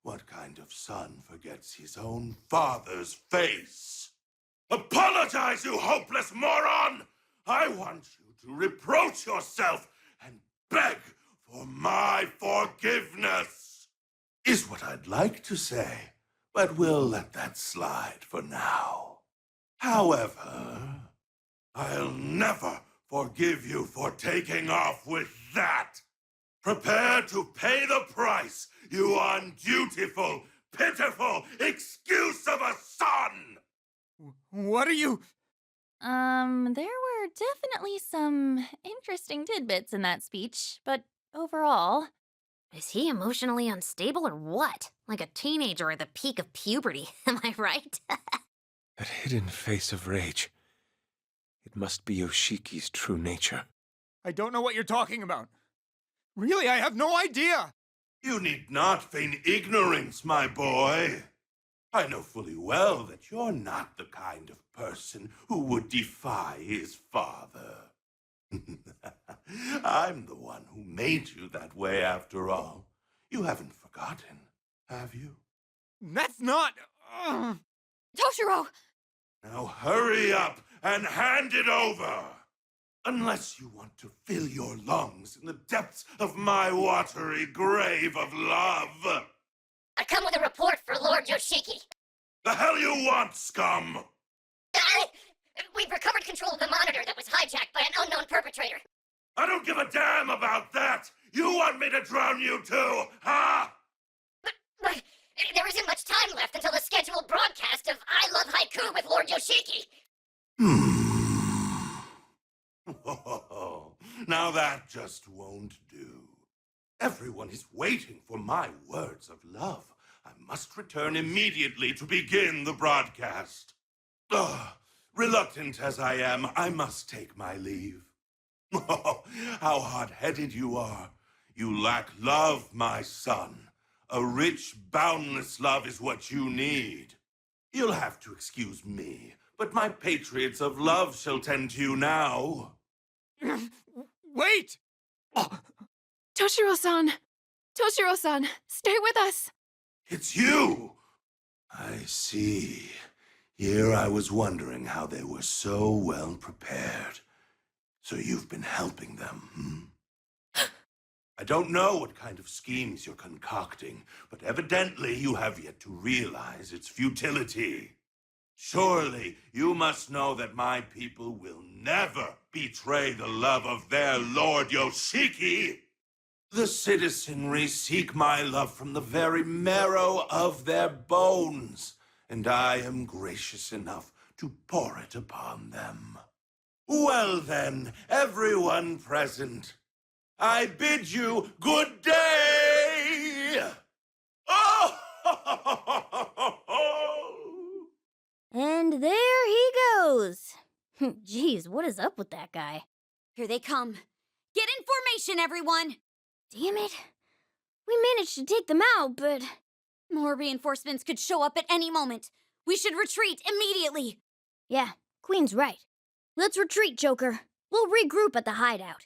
What kind of son forgets his own father's face? Apologize, you hopeless moron! I want you to reproach yourself and beg for my forgiveness. Is what I'd like to say, but we'll let that slide for now. However, I'll never forgive you for taking off with that. Prepare to pay the price, you undutiful, pitiful excuse of a son! What are you... There were definitely some interesting tidbits in that speech, but overall... Is he emotionally unstable or what? Like a teenager at the peak of puberty, am I right? That hidden face of rage. It must be Yoshiki's true nature. I don't know what you're talking about. Really, I have no idea. You need not feign ignorance, my boy. I know fully well that you're not the kind of person who would defy his father. I'm the one who made you that way after all. You haven't forgotten, have you? That's not... Toshiro! Now hurry up and hand it over! Unless you want to fill your lungs in the depths of my watery grave of love. I come with a report for Lord Yoshiki. The hell you want, scum? We've recovered control of the monitor that was hijacked by an unknown perpetrator. I don't give a damn about that! You want me to drown you too, huh? But there isn't much time left until the scheduled broadcast of I Love Haiku with Lord Yoshiki. Now that just won't do. Everyone is waiting for my words of love. I must return immediately to begin the broadcast. Reluctant as I am, I must take my leave. Oh, how hot-headed you are. You lack love, my son. A rich, boundless love is what you need. You'll have to excuse me, but my patriots of love shall tend to you now. Wait! Toshiro-san! Toshiro-san, stay with us! It's you! I see. Here I was wondering how they were so well prepared. So you've been helping them, I don't know what kind of schemes you're concocting, but evidently you have yet to realize its futility. Surely you must know that my people will never betray the love of their Lord Yoshiki. The citizenry seek my love from the very marrow of their bones, and I am gracious enough to pour it upon them. Well then, everyone present, I bid you good day! Oh! And there he goes. Jeez, what is up with that guy? Here they come. Get in formation, everyone! Damn it. We managed to take them out, but... More reinforcements could show up at any moment. We should retreat immediately. Yeah, Queen's right. Let's retreat, Joker. We'll regroup at the hideout.